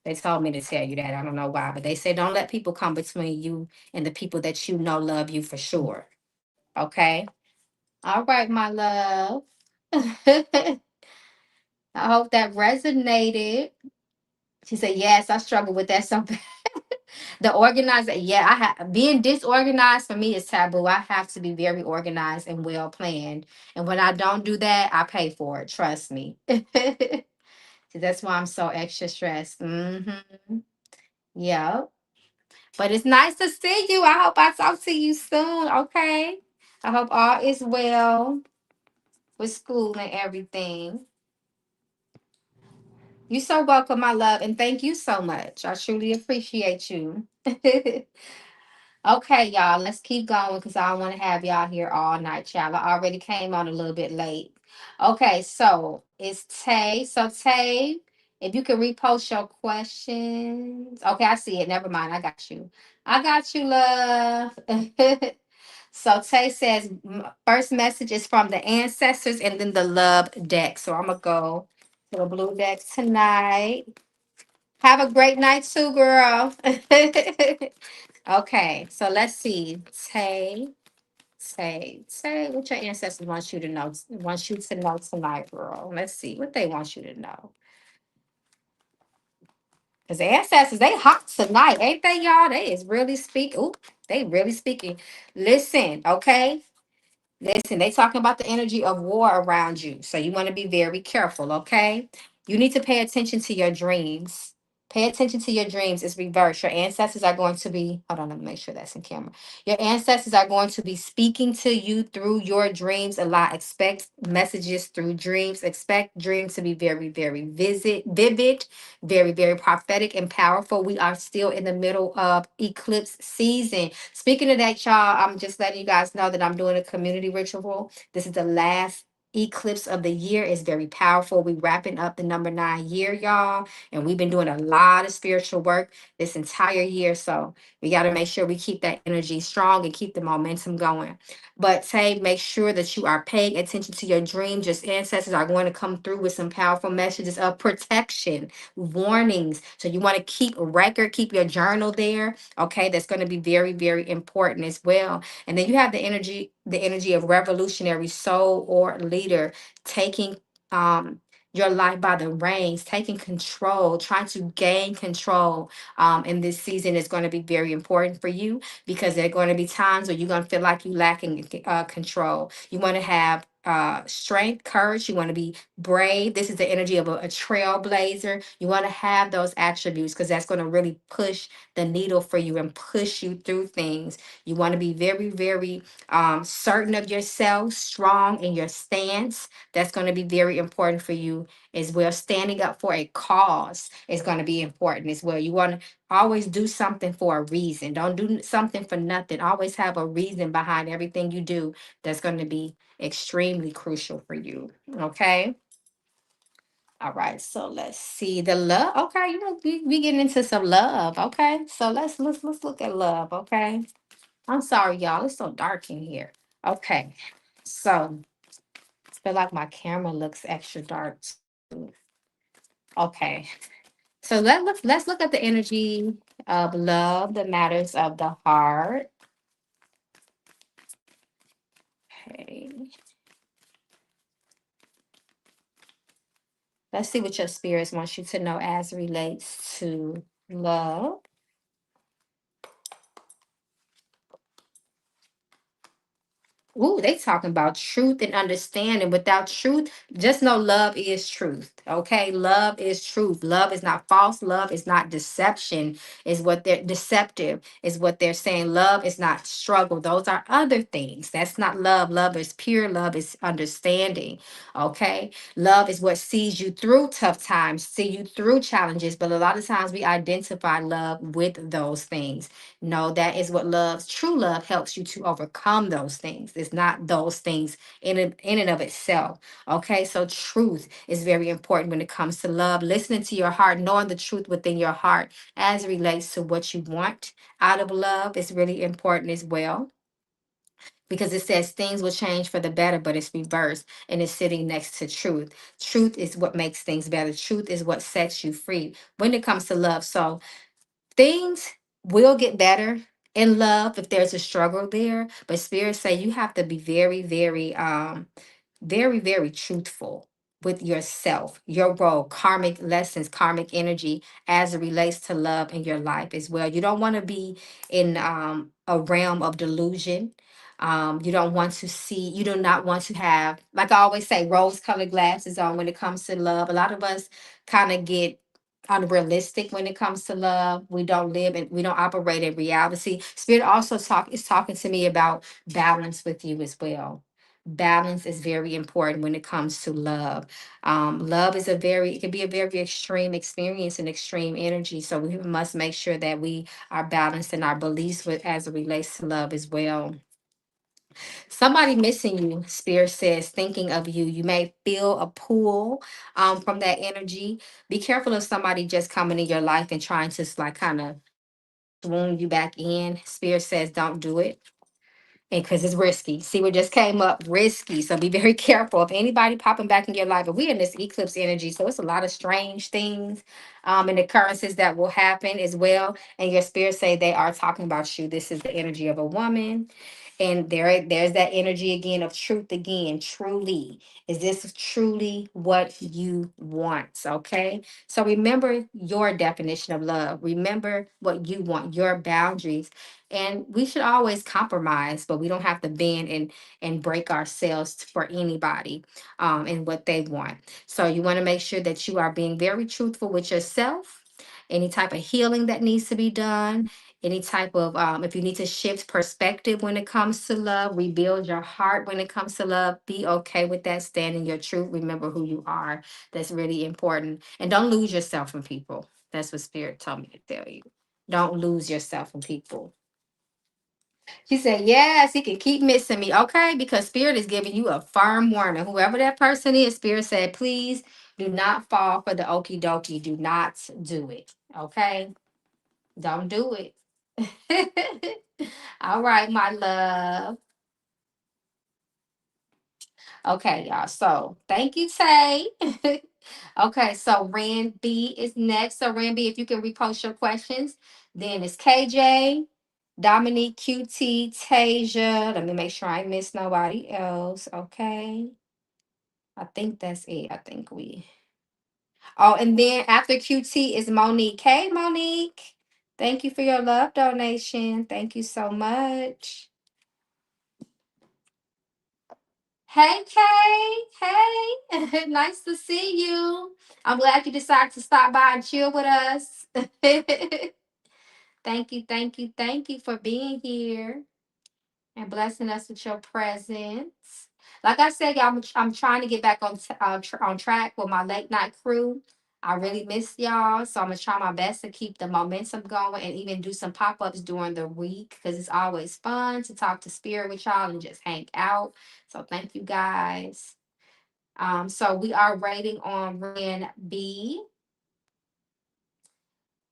They told me to tell you that. I don't know why, but they say don't let people come between you and the people that you know love you for sure. Okay. All right, my love. I hope that resonated. She said, "Yes, I struggle with that so bad." The organizer, yeah, I have being disorganized for me is taboo. I have to be very organized and well planned. And when I don't do that, I pay for it. Trust me. So that's why I'm so extra stressed. Yeah. But it's nice to see you. I hope I talk to you soon. Okay. I hope all is well with school and everything. You're so welcome, my love, and thank you so much. I truly appreciate you. Okay, y'all, let's keep going because I don't want to have y'all here all night, child. I already came on a little bit late. Okay, so it's Tay. So Tay, if you can repost your questions. Okay, I see it. Never mind. I got you. I got you, love. So Tay says first message is from the ancestors and then the love deck. So I'm gonna go to the blue deck tonight. Have a great night too, girl. Okay, so let's see. Tay, what your ancestors want you to know tonight, girl. Let's see what they want you to know. Because the ancestors, they hot tonight, ain't they, y'all? They is really speaking. Ooh, they really speaking. Listen, okay? Listen, they talking about the energy of war around you. So you want to be very careful, okay? You need to pay attention to your dreams. Pay attention to your dreams. It's reverse. Your ancestors are going to be, hold on, let me make sure that's in camera. Your ancestors are going to be speaking to you through your dreams a lot. Expect messages through dreams. Expect dreams to be vivid, very prophetic and powerful. We are still in the middle of eclipse season. Speaking of that, y'all, I'm just letting you guys know that I'm doing a community ritual. This is the last eclipse of the year. It's very powerful. We wrapping up the number 9 year, y'all, and we've been doing a lot of spiritual work this entire year. So we got to make sure we keep that energy strong and keep the momentum going. But say, make sure that you are paying attention to your dreams. Your ancestors are going to come through with some powerful messages of protection, warnings. So you want to keep a record, keep your journal there. Okay, that's going to be very important as well. And then you have the energy of revolutionary soul or leader taking your life by the reins, taking control, trying to gain control in this season is going to be very important for you, because there are going to be times where you're going to feel like you're lacking control. You want to have strength, courage. You want to be brave. This is the energy of a trailblazer. You want to have those attributes, because that's going to really push the needle for you and push you through things. You want to be very, very certain of yourself, strong in your stance. That's going to be very important for you as well. Standing up for a cause is going to be important as well. You want to always do something for a reason. Don't do something for nothing. Always have a reason behind everything you do. That's going to be extremely crucial for you. Okay. All right. So let's see the love. Okay, we getting into some love. Okay. So let's look at love. Okay. I'm sorry, y'all. It's so dark in here. Okay. So I feel like my camera looks extra dark too. Okay. So let's look at the energy of love, the matters of the heart. Okay. Let's see what your spirits want you to know as relates to love. Ooh, they talking about truth and understanding. Without truth, just know love is truth. Okay, love is truth. Love is not false. Love is not deception. Is what they're deceptive. Is what they're saying. Love is not struggle. Those are other things. That's not love. Love is pure. Love is understanding. Okay, love is what sees you through tough times, see you through challenges. But a lot of times we identify love with those things. No, that is what love, true love helps you to overcome those things. It's not those things in and of itself. Okay, so truth is very important when it comes to love. Listening to your heart, knowing the truth within your heart as it relates to what you want out of love is really important as well, because it says things will change for the better, but it's reversed and it's sitting next to truth. Truth is what makes things better. Truth is what sets you free when it comes to love. So things will get better in love if there's a struggle there, but spirits say you have to be very, very very, very truthful with yourself, your role, karmic lessons, karmic energy as it relates to love in your life as well. You don't want to be in a realm of delusion. You don't want to see, you do not want to have, like I always say, rose colored glasses on when it comes to love. A lot of us kind of get unrealistic when it comes to love. We don't live and we don't operate in reality. Spirit also is talking to me about balance with you as well. Balance is very important when it comes to love. Love is it can be a very extreme experience and extreme energy. So we must make sure that we are balanced in our beliefs as it relates to love as well. Somebody missing you, Spirit says, thinking of you. You may feel a pull from that energy. Be careful of somebody just coming in your life and trying to like kind of swoon you back in. Spirit says, don't do it, and because it's risky. See what just came up, risky. So be very careful of anybody popping back in your life. But we're in this eclipse energy, so it's a lot of strange things and occurrences that will happen as well. And your spirits say they are talking about you. This is the energy of a woman. And there's that energy again of truth again. Truly, is this truly what you want? Okay. So remember your definition of love. Remember what you want, your boundaries, and we should always compromise, but we don't have to bend and break ourselves for anybody and what they want. So you want to make sure that you are being very truthful with yourself. Any type of healing that needs to be done, any type of if you need to shift perspective when it comes to love, rebuild your heart when it comes to love, be okay with that. Stand in your truth. Remember who you are. That's really important. And don't lose yourself in people. That's what Spirit told me to tell you. Don't lose yourself in people. She said, yes, he can keep missing me. Okay, because Spirit is giving you a firm warning. Whoever that person is, Spirit said, please do not fall for the okie dokie. Do not do it. Okay, don't do it. All right, my love. Okay, y'all. So thank you, Tay. Okay, so Rand B is next. So Rand B, if you can repost your questions, then it's KJ, Dominique, QT, Tasia. Let me make sure I miss nobody else. Okay. I think that's it. I think we Oh, and then after QT is Monique. Hey, Monique. Thank you for your love donation. Thank you so much. Hey, Kay. Hey. Nice to see you. I'm glad you decided to stop by and chill with us. Thank you for being here and blessing us with your presence. Like I said, y'all, I'm trying to get back on track with my late night crew. I really miss y'all, so I'm gonna try my best to keep the momentum going and even do some pop ups during the week because it's always fun to talk to spirit with y'all and just hang out. So thank you guys. So we are rating on Ren B.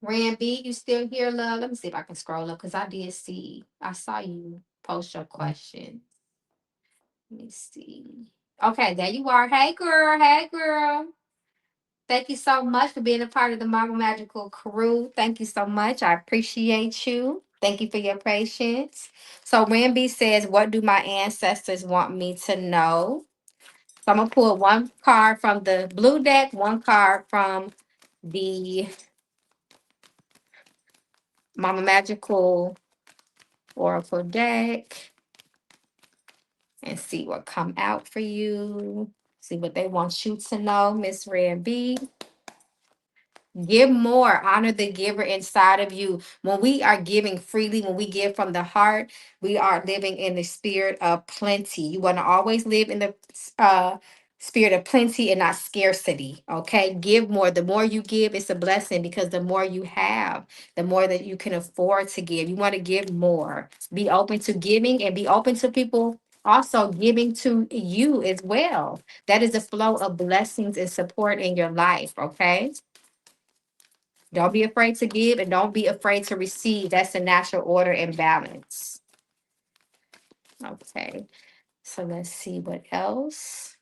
Ren B, you still here, love? Let me see if I can scroll up because I saw you post your question. Let me see. Okay, there you are. Hey, girl. Hey, girl. Thank you so much for being a part of the Mama Magical crew. Thank you so much. I appreciate you. Thank you for your patience. So, Ramby says, what do my ancestors want me to know? So, I'm going to pull one card from the blue deck, one card from the Mama Magical Oracle deck and see what come out for you. See what they want you to know, Miss Ramby. Give more, honor the giver inside of you. When we are giving freely, when we give from the heart, we are living in the spirit of plenty. You want to always live in the spirit of plenty and not scarcity. Okay, give more. The more you give, it's a blessing because the more you have, the more that you can afford to give. You want to give more. Be open to giving and be open to people also giving to you as well. That is a flow of blessings and support in your life. Okay. Don't be afraid to give and don't be afraid to receive. That's the natural order and balance. Okay. So let's see what else.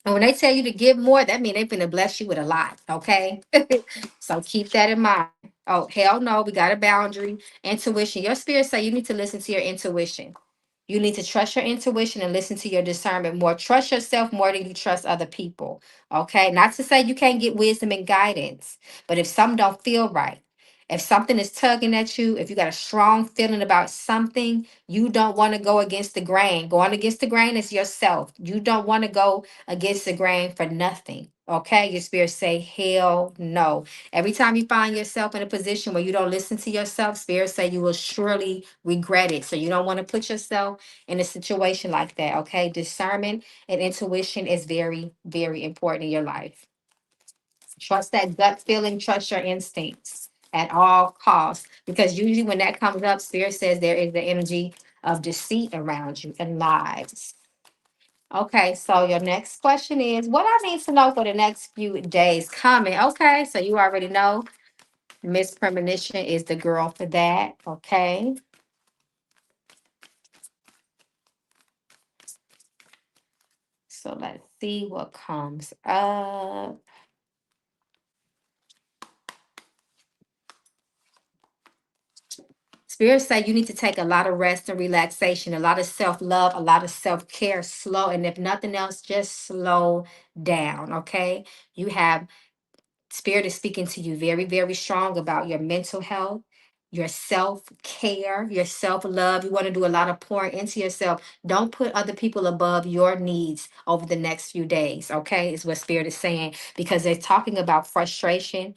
And when they tell you to give more, that means they're going to bless you with a lot. Okay. So keep that in mind. Oh, hell no. We got a boundary. Intuition. Your spirit say you need to listen to your intuition. You need to trust your intuition and listen to your discernment more. Trust yourself more than you trust other people. Okay. Not to say you can't get wisdom and guidance, but if something don't feel right, if something is tugging at you, if you got a strong feeling about something, you don't want to go against the grain. Going against the grain is yourself. You don't want to go against the grain for nothing. Okay. Your spirit say, hell no. Every time you find yourself in a position where you don't listen to yourself, spirit say you will surely regret it. So you don't want to put yourself in a situation like that. Okay. Discernment and intuition is very, very important in your life. Trust that gut feeling, trust your instincts at all costs. Because usually when that comes up, spirit says there is the energy of deceit around you and lies. Okay, so your next question is what I need to know for the next few days coming. Okay, so you already know Miss Premonition is the girl for that. Okay. So let's see what comes up. Spirit say you need to take a lot of rest and relaxation, a lot of self-love, a lot of self-care, slow. And if nothing else, just slow down. Okay. You have Spirit is speaking to you very, very strong about your mental health, your self care, your self love. You want to do a lot of pouring into yourself. Don't put other people above your needs over the next few days. Okay, is what Spirit is saying because they're talking about frustration,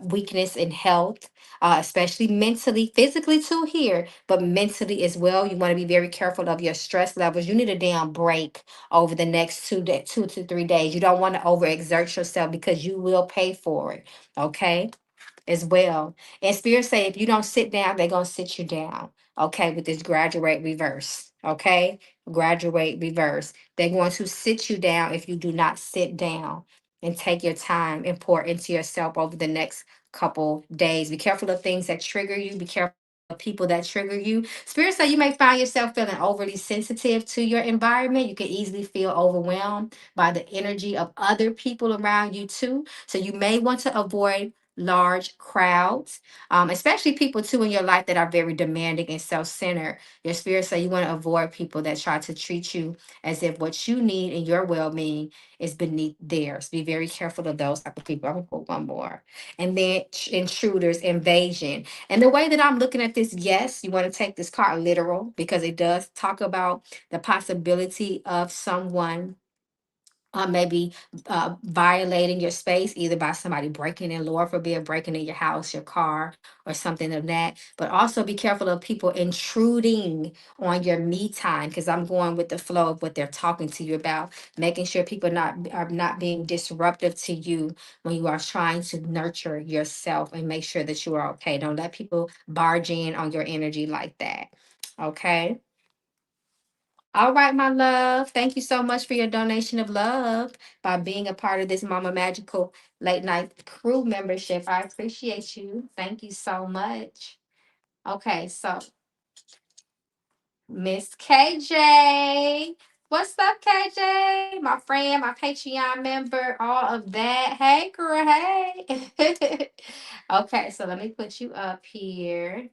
weakness in health. Especially mentally, physically too here, but mentally as well. You want to be very careful of your stress levels. You need a damn break over the next 2 to 3 days. You don't want to overexert yourself because you will pay for it. Okay, as well. And spirit say if you don't sit down, they're gonna sit you down. Okay, with this graduate reverse. Okay, graduate reverse. They're going to sit you down if you do not sit down and take your time and pour into yourself over the next couple days. Be careful of things that trigger you. Be careful of people that trigger you. Spirit say you may find yourself feeling overly sensitive to your environment. You can easily feel overwhelmed by the energy of other people around you too. So you may want to avoid large crowds, especially people too in your life that are very demanding and self-centered. Your spirit say you want to avoid people that try to treat you as if what you need and your well-being is beneath theirs. Be very careful of those type of people. I'm gonna put one more. And then intruders, invasion. And the way that I'm looking at this, yes, you want to take this card literal because it does talk about the possibility of someone maybe violating your space, either by somebody breaking in, Lord forbid, breaking in your house, your car, or something of that. But also be careful of people intruding on your me time, because I'm going with the flow of what they're talking to you about, making sure people not are not being disruptive to you when you are trying to nurture yourself and make sure that you are okay. Don't let people barge in on your energy like that. Okay. All right, my love. Thank you so much for your donation of love by being a part of this Mama Magical Late Night Crew membership. I appreciate you. Thank you so much. Okay, so Miss KJ. What's up, KJ? My friend, my Patreon member, all of that. Hey, girl, hey. Okay, so let me put you up here.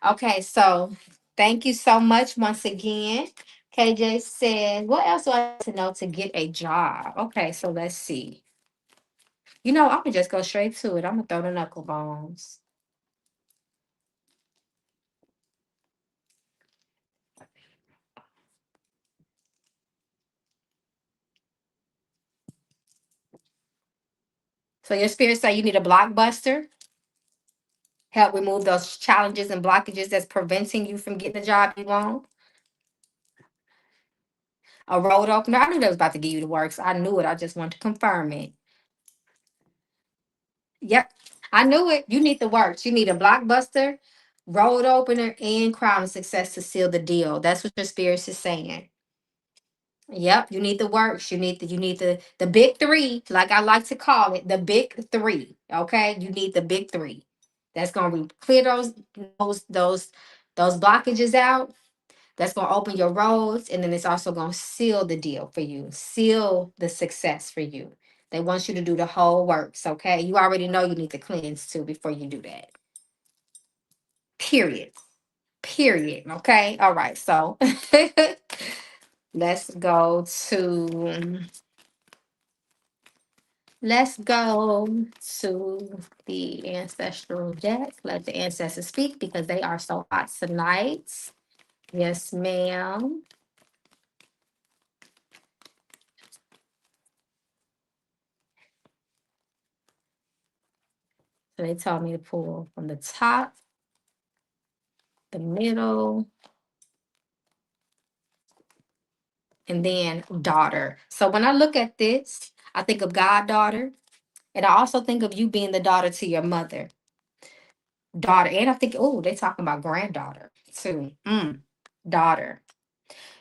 Okay, so thank you so much once again. KJ said, what else do I need to know to get a job? Okay, so let's see. I'm gonna just go straight to it. I'm gonna throw the knuckle bones. So your spirit say you need a blockbuster, help remove those challenges and blockages that's preventing you from getting the job you want. A road opener. I knew that was about to give you the works. I knew it. I just wanted to confirm it. Yep. I knew it. You need the works. You need a blockbuster, road opener, and crown of success to seal the deal. That's what your spirit is saying. Yep, you need the works. You need the big three, like I like to call it, the big three. Okay. You need the big three. That's gonna clear those those blockages out. That's gonna open your roads, and then it's also gonna seal the deal for you, seal the success for you. They want you to do the whole works, okay? You already know you need to cleanse too before you do that. Period. Period. Okay. All right. So let's go to let's go to the ancestral deck. Let the ancestors speak because they are so hot tonight. Yes, ma'am. So they told me to pull from the top, the middle, and then daughter. So when I look at this, I think of goddaughter, and I also think of you being the daughter to your mother, daughter, and I think, oh, they talking about granddaughter too. Daughter.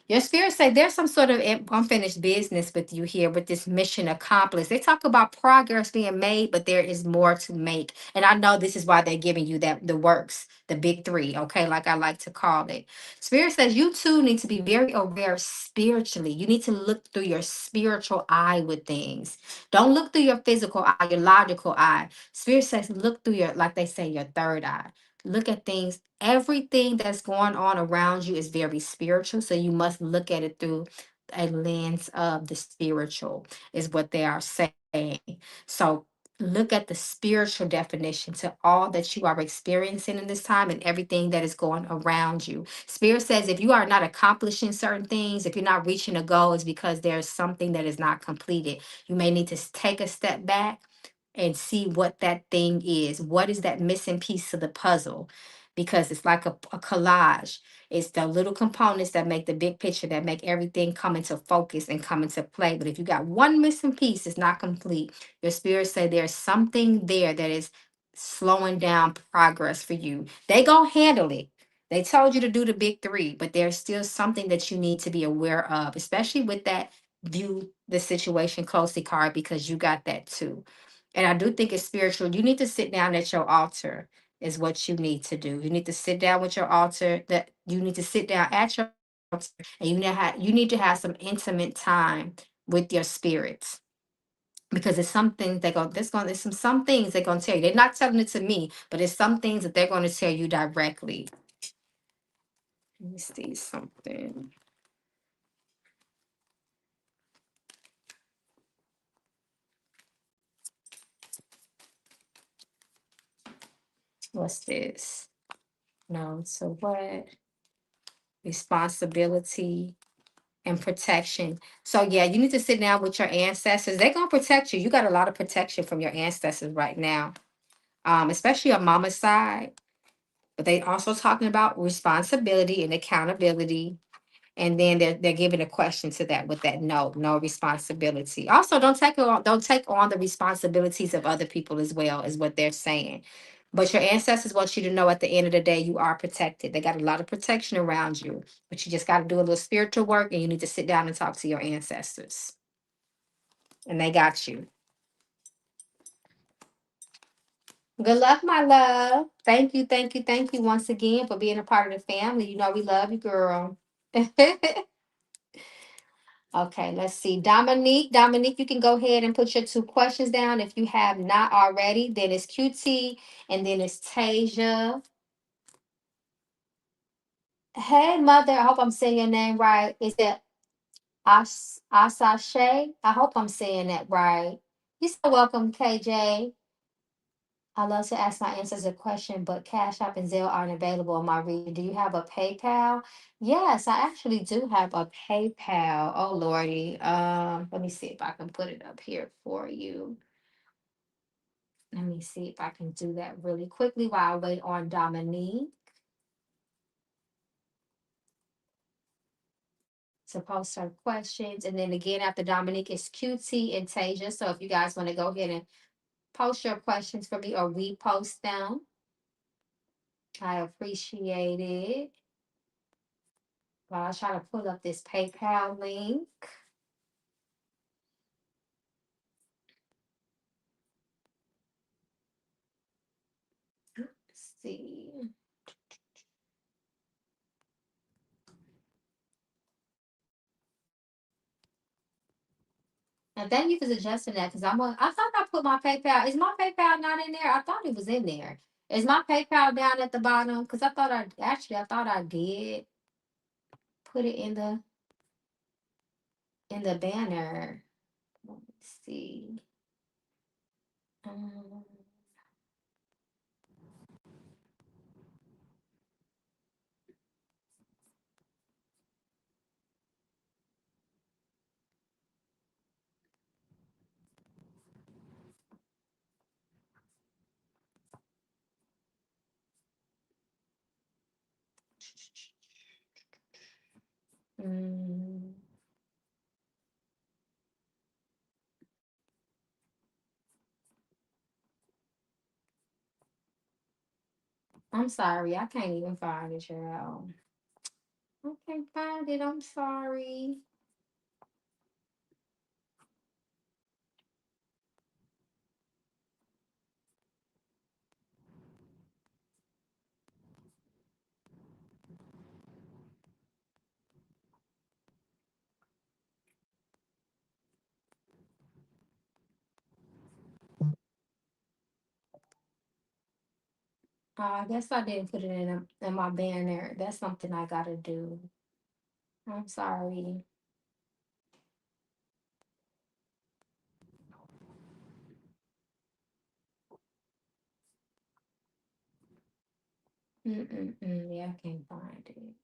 Your spirit say there's some sort of unfinished business with you here with this mission accomplished. They talk about progress being made, but there is more to make. And I know this is why they're giving you that the works, the big three, okay, like I like to call it. Spirit says you too need to be very aware spiritually. You need to look through your spiritual eye with things. Don't look through your physical eye, your logical eye. Spirit says look through your, like they say, your third eye. Look at things. Everything that's going on around you is very spiritual, so you must look at it through a lens of the spiritual, is what they are saying. So look at the spiritual definition to all that you are experiencing in this time and everything that is going around you. Spirit says if you are not accomplishing certain things, if you're not reaching a goal, it's because there's something that is not completed. You may need to take a step back and see what that thing is. What is that missing piece of the puzzle? Because it's like a collage. It's the little components that make the big picture, that make everything come into focus and come into play. But if you got one missing piece, it's not complete. Your spirit say there's something there that is slowing down progress for you. They gonna handle it. They told you to do the big three, but there's still something that you need to be aware of, especially with that view the situation closely card, because you got that too. And I do think it's spiritual. You need to sit down at your altar, is what you need to do. You need to sit down with your altar. That you need to sit down at your altar, and you need to have some intimate time with your spirits. because it's some things they're going there's going there's some things they're going to tell you. They're not telling it to me, but it's some things that they're going to tell you directly. Let me see something. What's this? No, so what? Responsibility and protection. So yeah, you need to sit down with your ancestors. They're gonna protect you. You got a lot of protection from your ancestors right now. Especially on mama's side. But they also talking about responsibility and accountability. And then they're giving a question to that with that no responsibility. Also, don't take on the responsibilities of other people as well, is what they're saying. But your ancestors want you to know at the end of the day, you are protected. They got a lot of protection around you, but you just got to do a little spiritual work and you need to sit down and talk to your ancestors. And they got you. Good luck, my love. Thank you, thank you, thank you once again for being a part of the family. You know we love you, girl. Okay, let's see. Dominique, you can go ahead and put your two questions down if you have not already. Then it's QT and then it's Tasia. Hey, mother, I hope I'm saying your name right. Is it Asashe? I hope I'm saying that right. You're so welcome, KJ. I love to ask my ancestors a question, but Cash App and Zelle aren't available in my region. Do you have a PayPal? Yes, I actually do have a PayPal. Oh Lordy. Let me see if I can put it up here for you. Let me see if I can do that really quickly while I wait on Dominique to post her questions. And then again, after Dominique is QT and Tasia. So if you guys want to go ahead and post your questions for me or repost them, I appreciate it. While I try to pull up this PayPal link. Let's see. And thank you for suggesting that because I thought I put my PayPal. Is my PayPal not in there? I thought it was in there. Is my PayPal down at the bottom? Because I thought I did put it in the banner. Let me see. Um, mm, I'm sorry, I can't even find it, y'all. I can't find it. I'm sorry. I guess I didn't put it in my banner. That's something I gotta do. I'm sorry. Mm-mm-mm. Yeah, I can't find it.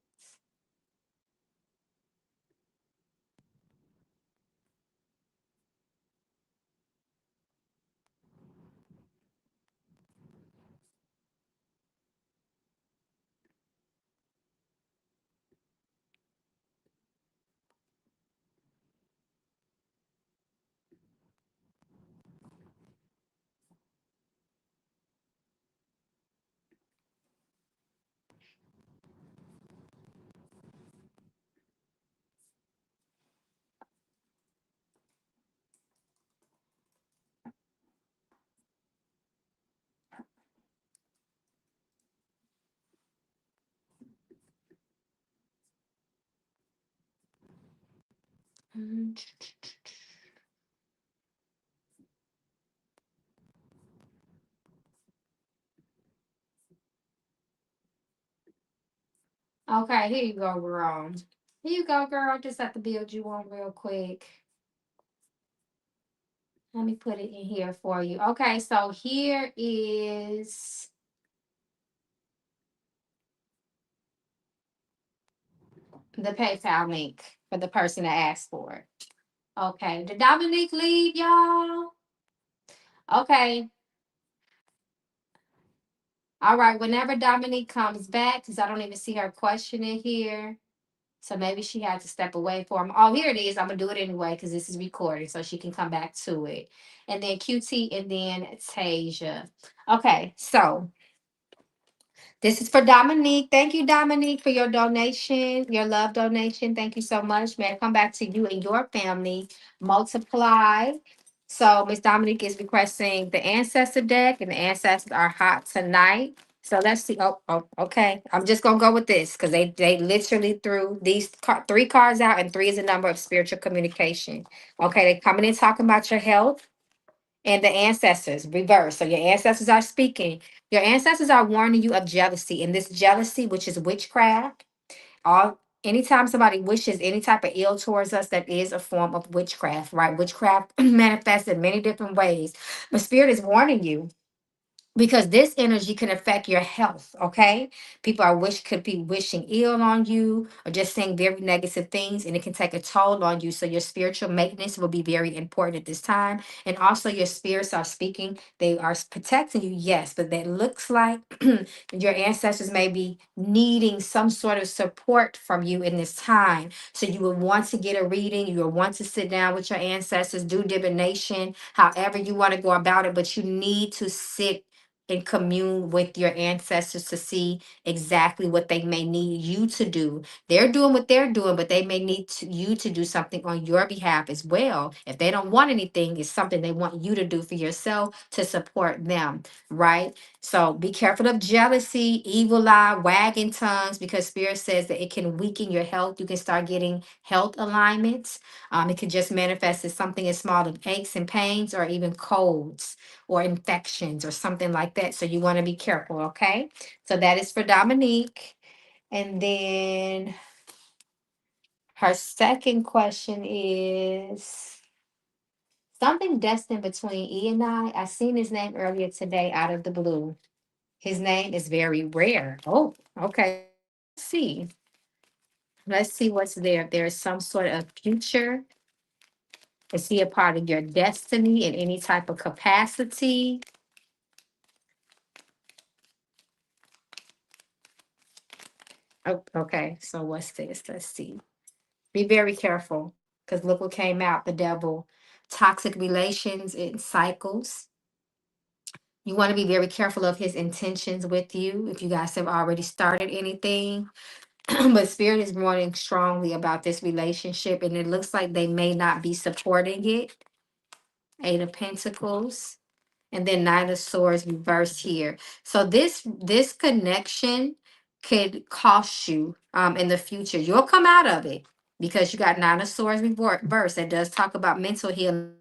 Mm. Okay, here you go, girl. Here you go, girl. Just have to build you one real quick. Let me put it in here for you. Okay, so here is the PayPal link for the person that asked for it. Okay, did Dominique leave, y'all? Okay, all right. Whenever Dominique comes back, because I don't even see her question in here. So maybe she had to step away for him. Oh, here it is. I'm gonna do it anyway because this is recorded, so she can come back to it. And then QT and then Tasia. Okay, so this is for Dominique. Thank you, Dominique, for your donation, your love donation. Thank you so much. May I come back to you and your family. Multiply. So Miss Dominique is requesting the ancestor deck, and the ancestors are hot tonight. So let's see. Okay. I'm just gonna go with this because they literally threw these three cards out, and three is a number of spiritual communication. Okay, they coming in talking about your health and the ancestors reverse. So your ancestors are speaking. Your ancestors are warning you of jealousy, and this jealousy, which is witchcraft, all anytime somebody wishes any type of ill towards us, that is a form of witchcraft, right? Witchcraft manifests in many different ways. The spirit is warning you because this energy can affect your health. Okay, people are could be wishing ill on you or just saying very negative things, and it can take a toll on you. So your spiritual maintenance will be very important at this time. And also your spirits are speaking, they are protecting you, yes, but that looks like your ancestors may be needing some sort of support from you in this time. So you will want to get a reading, you will want to sit down with your ancestors, do divination, however you want to go about it, but you need to sit and commune with your ancestors to see exactly what they may need you to do. They're doing what they're doing, but they may need you to do something on your behalf as well. If they don't want anything, it's something they want you to do for yourself to support them, right? So be careful of jealousy, evil eye, wagging tongues, because spirit says that it can weaken your health. You can start getting health alignments. It could just manifest as something as small as aches and pains or even colds or infections or something like that. So you want to be careful, okay? So that is for Dominique. And then her second question is something destined between E and I seen his name earlier today out of the blue. His name is very rare. Oh, okay. Let's see. Let's see what's there. There's some sort of future. Is he a part of your destiny in any type of capacity? Oh, okay. So what's this? Let's see. Be very careful because look what came out, the devil. Toxic relations, it cycles. You want to be very careful of his intentions with you if you guys have already started anything. But spirit is warning strongly about this relationship, and it looks like they may not be supporting it. Eight of Pentacles. And then Nine of Swords reversed here. So this connection could cost you in the future. You'll come out of it because you got Nine of Swords reversed. That does talk about mental healing.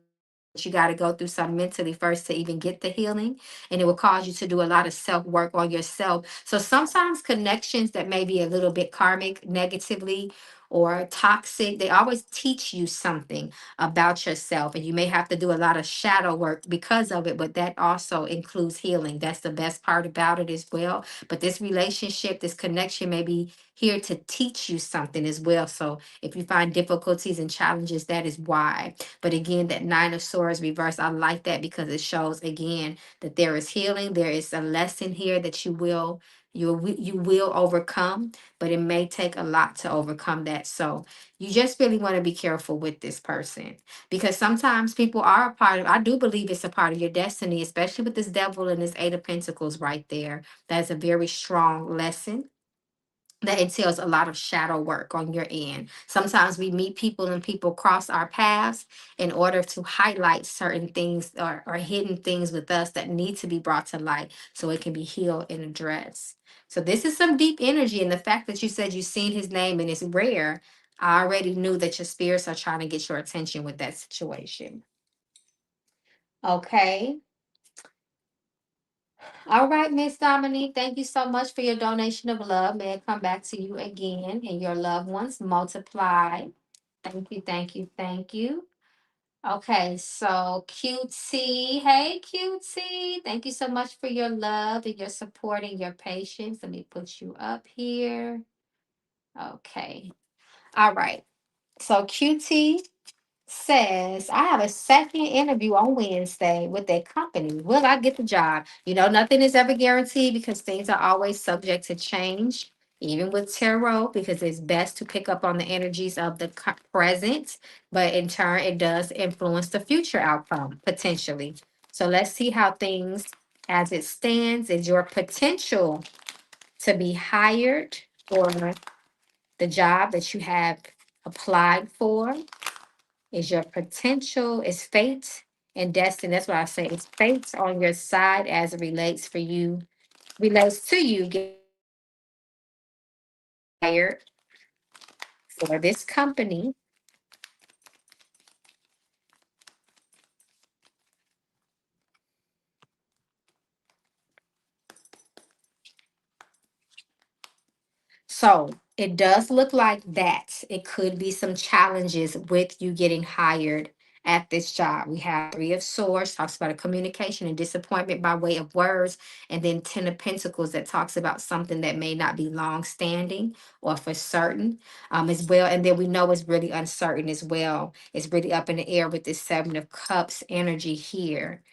You got to go through some mentally first to even get the healing, and it will cause you to do a lot of self work on yourself. So sometimes connections that may be a little bit karmic negatively or toxic, they always teach you something about yourself, and you may have to do a lot of shadow work because of it, but that also includes healing. That's the best part about it as well. But this relationship, this connection may be here to teach you something as well. So if you find difficulties and challenges, that is why. But again, that Nine of Swords reverse, I like that because it shows again that there is healing. There is a lesson here that you will overcome, but it may take a lot to overcome that. So you just really want to be careful with this person because sometimes people are a part of, I do believe it's a part of your destiny, especially with this devil and this Eight of Pentacles right there. That's a very strong lesson that entails a lot of shadow work on your end. Sometimes we meet people and people cross our paths in order to highlight certain things or hidden things with us that need to be brought to light so it can be healed and addressed. So this is some deep energy. And the fact that you said you've seen his name and it's rare, I already knew that your spirits are trying to get your attention with that situation. Okay. All right, Miss Dominique, thank you so much for your donation of love. May it come back to you again and your loved ones multiply. Thank you, thank you, thank you. Okay, so QT, hey QT, thank you so much for your love and your support and your patience. Let me put you up here. Okay, all right. So QT says, I have a second interview on Wednesday with a company. Will I get the job? You know, nothing is ever guaranteed because things are always subject to change, even with tarot, because it's best to pick up on the energies of the present, but in turn, it does influence the future outcome potentially. So let's see how things as it stands is your potential to be hired for the job that you have applied for is your potential, is fate and destiny. That's what I say. It's fate on your side as it relates for you, relates to you getting hired for this company. So it does look like that. It could be some challenges with you getting hired at this job. We have Three of Swords, talks about a communication and disappointment by way of words, and then Ten of Pentacles that talks about something that may not be long standing or for certain as well. And then we know it's really uncertain as well. It's really up in the air with this Seven of Cups energy here.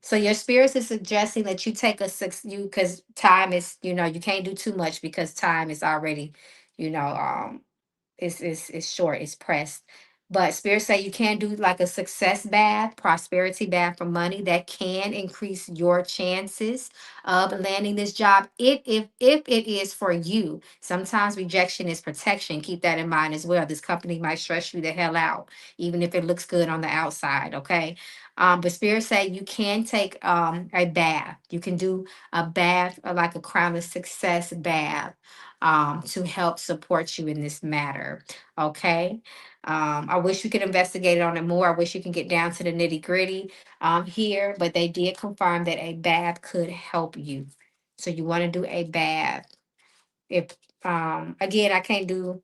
So your spirits is suggesting that you take a six you because time is, you can't do too much because time is already, you know, it's short, it's pressed. But spirits say you can do like a success bath, prosperity bath for money that can increase your chances of landing this job if it is for you. Sometimes rejection is protection. Keep that in mind as well. This company might stress you the hell out, even if it looks good on the outside. Okay. But spirits say you can take a bath. You can do a bath like a crown of success bath to help support you in this matter. Okay. I wish you could investigate on it more. I wish you can get down to the nitty gritty here, but they did confirm that a bath could help you. So you want to do a bath. If again, I can't do.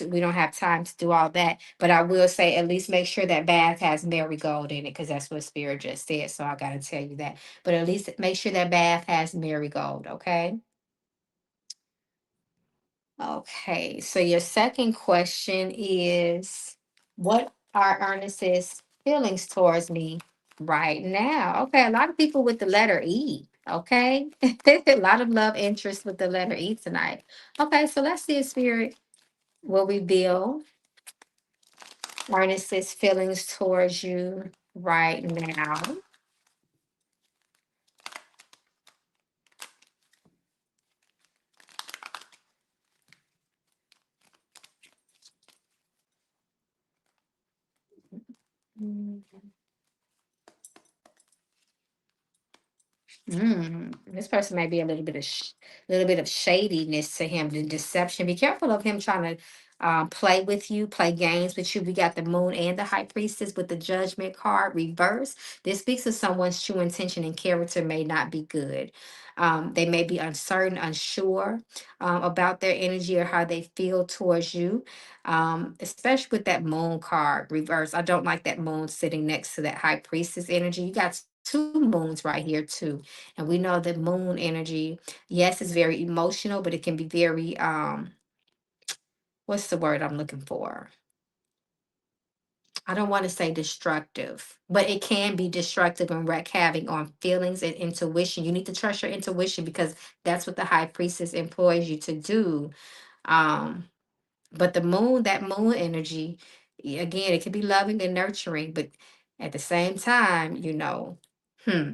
We don't have time to do all that, but I will say at least make sure that bath has marigold in it because that's what Spirit just said. So I got to tell you that. But at least make sure that bath has marigold. Okay. Okay, so your second question is, what are Ernest's feelings towards me right now? Okay, a lot of people with the letter E. Okay, a lot of love interest with the letter E tonight. Okay, so let's see if Spirit will reveal Ernest's feelings towards you right now. This person may be a little bit of shadiness to him, the deception. Be careful of him trying to play with you, play games with you. We got the moon and the high priestess with the judgment card reverse. This speaks of someone's true intention and character may not be good. They may be uncertain, unsure about their energy or how they feel towards you, especially with that moon card reverse. I don't like that moon sitting next to that high priestess energy. You got two moons right here too, and we know that moon energy, yes, is very emotional, but it can be very what's the word I'm looking for? I don't want to say destructive, but it can be destructive and wreak havoc on feelings and intuition. You need to trust your intuition because that's what the high priestess employs you to do. Um, but the moon, that moon energy, again, it can be loving and nurturing, but at the same time, hmm,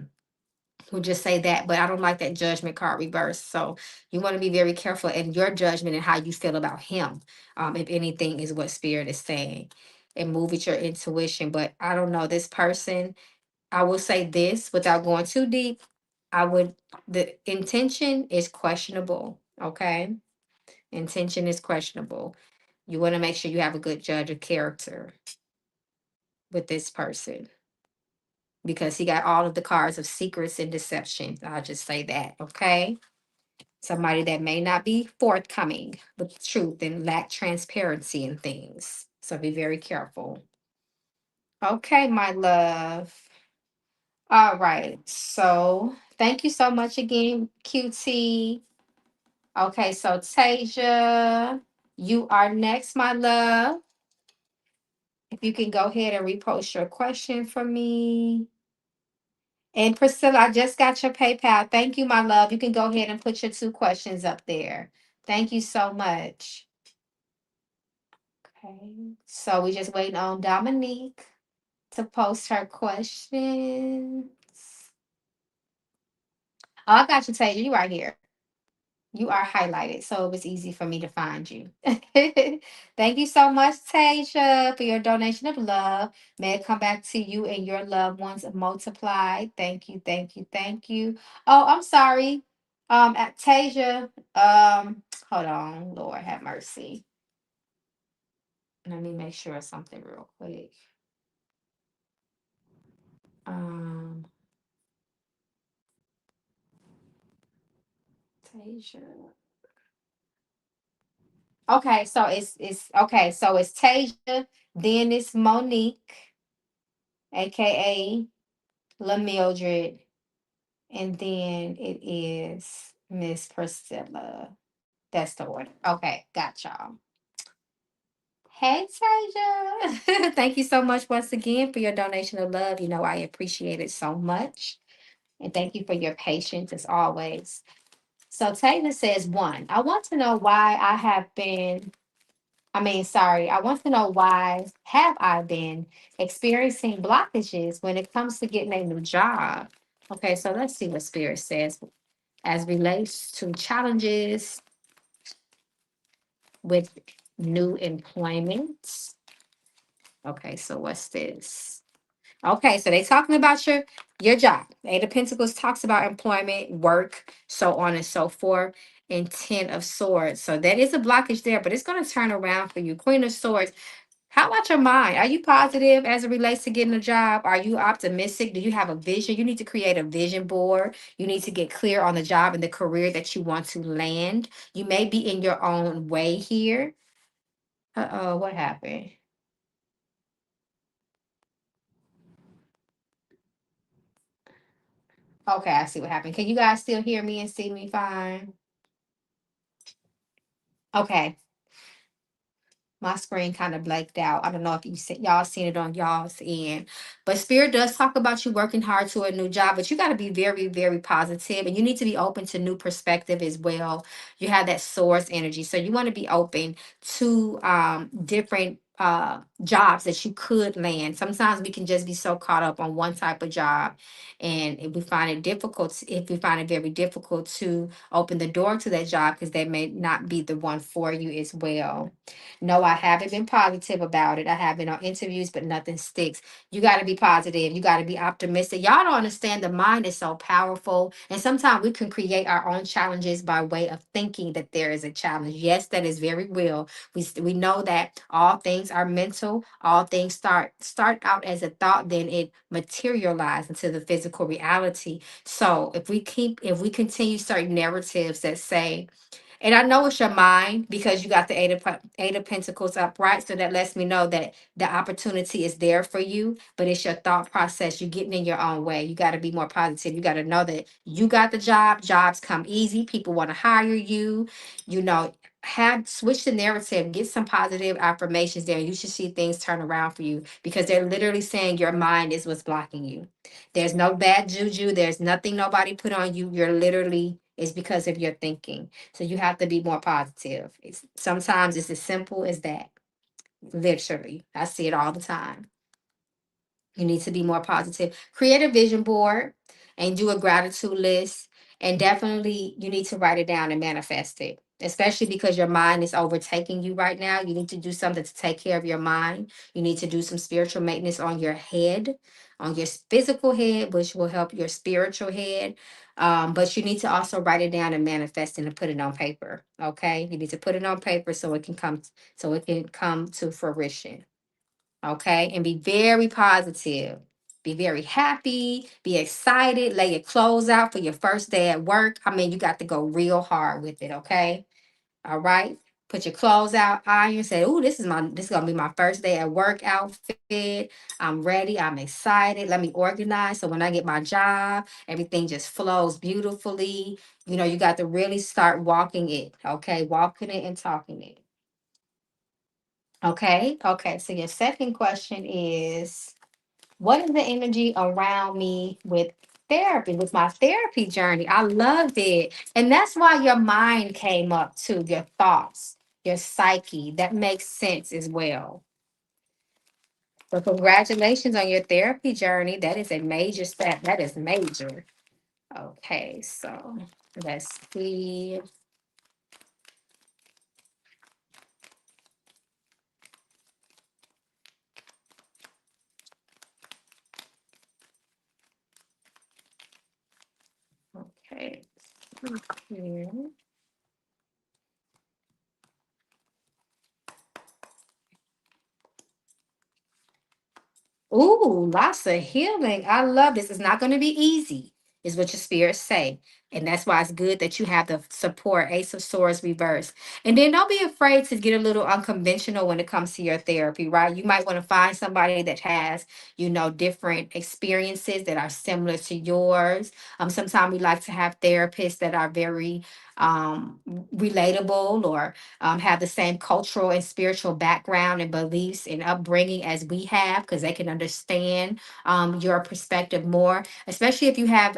we'll just say that, but I don't like that judgment card reverse. So you want to be very careful in your judgment and how you feel about him. If anything is what spirit is saying, and move with your intuition. But I don't know this person. I will say this without going too deep. I would, the intention is questionable. Okay. Intention is questionable. You want to make sure you have a good judge of character with this person because he got all of the cards of secrets and deception. I'll just say that. Okay. Somebody that may not be forthcoming with the truth and lack transparency in things. So be very careful. Okay, my love. All right. So thank you so much again, QT. Okay, so Tasia, you are next, my love. If you can go ahead and repost your question for me. And Priscilla, I just got your PayPal. Thank you, my love. You can go ahead and put your two questions up there. Thank you so much. Okay. So we just waiting on Dominique to post her questions. Oh, I got you, Tasia. You right here. You are highlighted, so it was easy for me to find you. Thank you so much, Tasia, for your donation of love. May it come back to you and your loved ones multiplied. Thank you, thank you, thank you. Oh, I'm sorry. At Tasia, hold on, Lord have mercy. Let me make sure of something real quick. Um, Tasia. Okay, so it's okay. So it's Tasia, then it's Monique, aka La Mildred, and then it is Miss Priscilla. That's the order. Okay, got y'all. Hey, Tasia. Thank you so much once again for your donation of love. You know, I appreciate it so much. And thank you for your patience as always. So Taylor says, one, I want to know why I have been, I mean, sorry, I want to know why have I been experiencing blockages when it comes to getting a new job? Okay, so let's see what Spirit says as relates to challenges with new employment. Okay, so what's this? Okay, so they talking about your job. Eight of Pentacles talks about employment, work, so on and so forth. And Ten of Swords. So that is a blockage there, but it's going to turn around for you. Queen of Swords. How about your mind? Are you positive as it relates to getting a job? Are you optimistic? Do you have a vision? You need to create a vision board. You need to get clear on the job and the career that you want to land. You may be in your own way here. Uh-oh, what happened? Okay, I see what happened. Can you guys still hear me and see me fine? Okay. My screen kind of blanked out. I don't know if y'all seen it on y'all's end, but Spirit does talk about you working hard to a new job, but you got to be very, very positive, and you need to be open to new perspective as well. You have that source energy, so you want to be open to different jobs that you could land. Sometimes we can just be so caught up on one type of job, and if we find it difficult, if we find it very difficult to open the door to that job because they may not be the one for you as well. No, I haven't been positive about it. I have been on interviews, but nothing sticks. You got to be positive. You got to be optimistic. Y'all don't understand the mind is so powerful. And sometimes we can create our own challenges by way of thinking that there is a challenge. Yes, that is very real. We know that all things are mental. All things start out as a thought, then it materializes into the physical reality. So if we continue certain narratives that say, and I know it's your mind because you got the Eight of Pentacles upright. So that lets me know that the opportunity is there for you, but it's your thought process. You're getting in your own way. You got to be more positive. You got to know that you got the job. Jobs come easy. People want to hire you. You know, have switch the narrative, get some positive affirmations there. You should see things turn around for you because they're literally saying your mind is what's blocking you. There's no bad juju. There's nothing nobody put on you. You're literally, it's because of your thinking. So you have to be more positive. Sometimes it's as simple as that. Literally, I see it all the time. You need to be more positive. Create a vision board and do a gratitude list. And definitely, you need to write it down and manifest it. especially because your mind is overtaking you right now. You need to do something to take care of your mind. You need to do some spiritual maintenance on your head, on your physical head, which will help your spiritual head. But you need to also write it down and manifest it and put it on paper. Okay, you need to put it on paper so it can come, so it can come to fruition. Okay, and be very positive. Be very happy, be excited, lay your clothes out for your first day at work. I mean, you got to go real hard with it, okay? All right. Put your clothes out, iron, say, "Ooh, this is gonna be my first day at work outfit. I'm ready, I'm excited. Let me organize. So when I get my job, everything just flows beautifully. You know, you got to really start walking it, okay? Walking it and talking it. Okay. Okay. So your second question is, what is the energy around me with therapy, with my therapy journey? I loved it. And that's why your mind came up too, your thoughts, your psyche. That makes sense as well. So congratulations on your therapy journey. That is a major step. That is major. Okay, so let's see. Okay. Here. Ooh, lots of healing. I love this. It's not going to be easy, is what your spirits say. And that's why it's good that you have the support, Ace of Swords reverse. And then don't be afraid to get a little unconventional when it comes to your therapy, right? You might want to find somebody that has, different experiences that are similar to yours. Sometimes we like to have therapists that are very relatable, or have the same cultural and spiritual background and beliefs and upbringing as we have, because they can understand your perspective more, especially if you have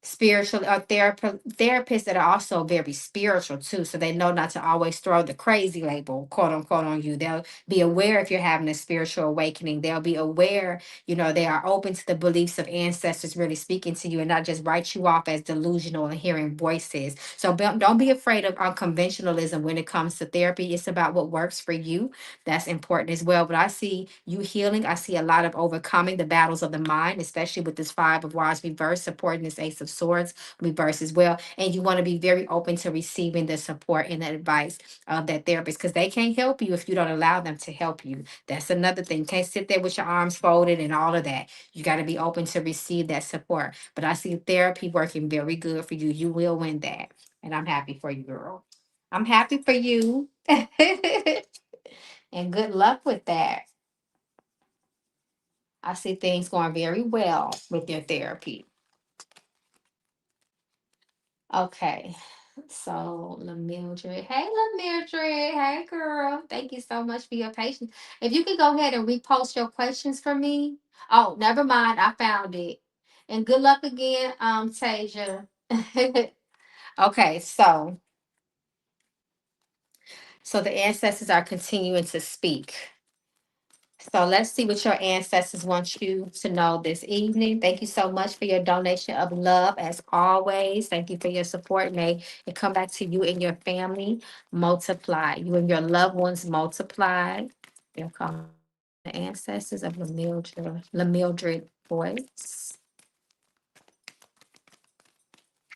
spiritual or therapists that are also very spiritual too, so they know not to always throw the crazy label, quote unquote, on you. They'll be aware if you're having a spiritual awakening. They'll be aware, they are open to the beliefs of ancestors really speaking to you, and not just write you off as delusional and hearing voices. So don't be afraid of unconventionalism when it comes to therapy. It's about what works for you. That's important as well. But I see you healing. I see a lot of overcoming the battles of the mind, especially with this Five of Wands reverse, supporting this Ace of Swords reverse as well. And you want to be very open to receiving the support and the advice of that therapist, because they can't help you if you don't allow them to help you. That's another thing. You can't sit there with your arms folded and all of that. You got to be open to receive that support. But I see therapy working very good for you. You will win that. And I'm happy for you, girl. I'm happy for you. And good luck with that. I see things going very well with your therapy. Okay. So, LaMildred. Hey, LaMildred. Hey, girl. Thank you so much for your patience. If you could go ahead and repost your questions for me. Oh, never mind. I found it. And good luck again, Tasia. Okay, so the ancestors are continuing to speak. So let's see what your ancestors want you to know this evening. Thank you so much for your donation of love, as always. Thank you for your support. May it come back to you and your family multiply. You and your loved ones multiply. Here come the ancestors of LaMildred voice.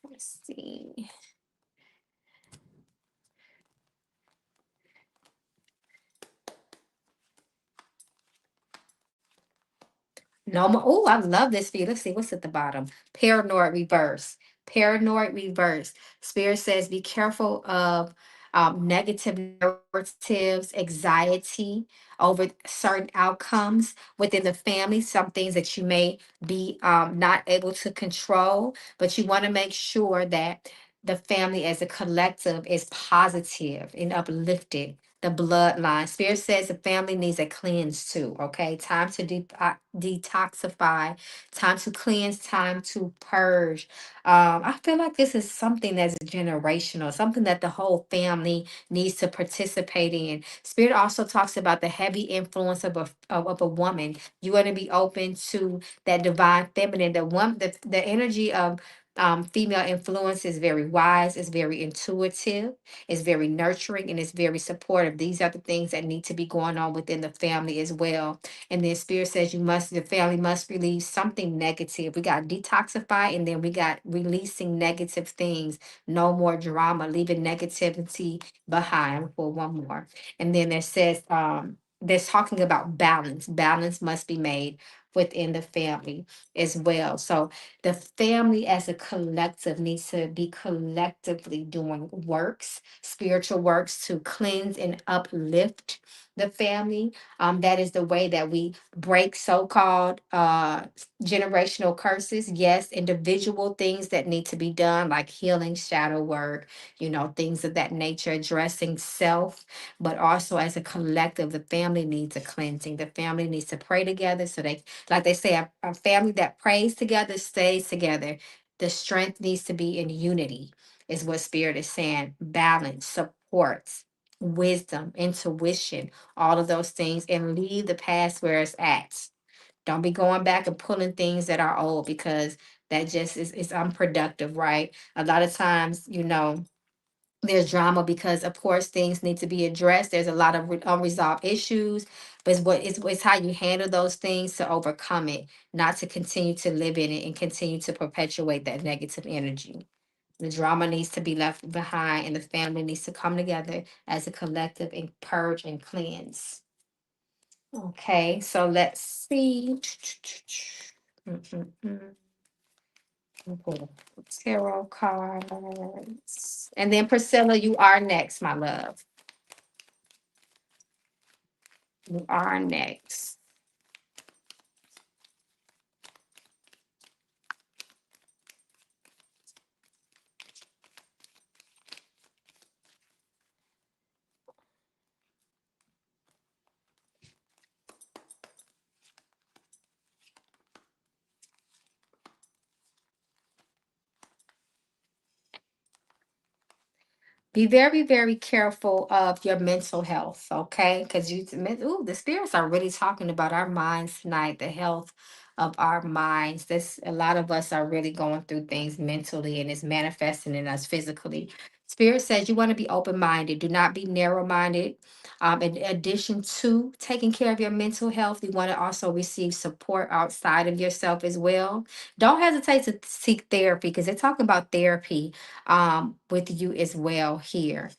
Let's see. No more. Oh, I love this for you. Let's see what's at the bottom. Paranoid reverse. Paranoid reverse. Spirit says be careful of negative narratives, anxiety over certain outcomes within the family, some things that you may be not able to control, but you want to make sure that the family as a collective is positive and uplifted. The bloodline. Spirit says the family needs a cleanse too. Okay. Time to detoxify, time to cleanse, time to purge. I feel like this is something that's generational, something that the whole family needs to participate in. Spirit also talks about the heavy influence of a woman. You want to be open to that divine feminine, the one, the energy of Female influence is very wise, is very intuitive, is very nurturing, and is very supportive. These are the things that need to be going on within the family as well. And then Spirit says the family must release something negative. We got detoxify, and then we got releasing negative things. No more drama, leaving negativity behind for one more. And then there says, there's talking about balance. Balance must be made within the family as well. So the family as a collective needs to be collectively doing works, spiritual works to cleanse and uplift the family. That is the way that we break so-called generational curses. Yes, individual things that need to be done, like healing, shadow work, things of that nature, addressing self, but also as a collective, the family needs a cleansing. The family needs to pray together so they, like they say, a family that prays together stays together. The strength needs to be in unity, is what Spirit is saying. Balance, supports, wisdom, intuition, all of those things, and leave the past where it's at. Don't be going back and pulling things that are old, because that just is unproductive, right? A lot of times, there's drama because of course things need to be addressed. There's a lot of unresolved issues, but it's how you handle those things to overcome it, not to continue to live in it and continue to perpetuate that negative energy. The drama needs to be left behind, and the family needs to come together as a collective and purge and cleanse. Okay, so let's see. Mm-mm-mm. Pull tarot cards. And then Priscilla, you are next, my love. You are next. Be very, very careful of your mental health, okay? Because the spirits are really talking about our minds tonight, the health of our minds. This A lot of us are really going through things mentally, and it's manifesting in us physically. Spirit says you want to be open minded. Do not be narrow minded. In addition to taking care of your mental health, you want to also receive support outside of yourself as well. Don't hesitate to seek therapy, because they're talking about therapy with you as well here.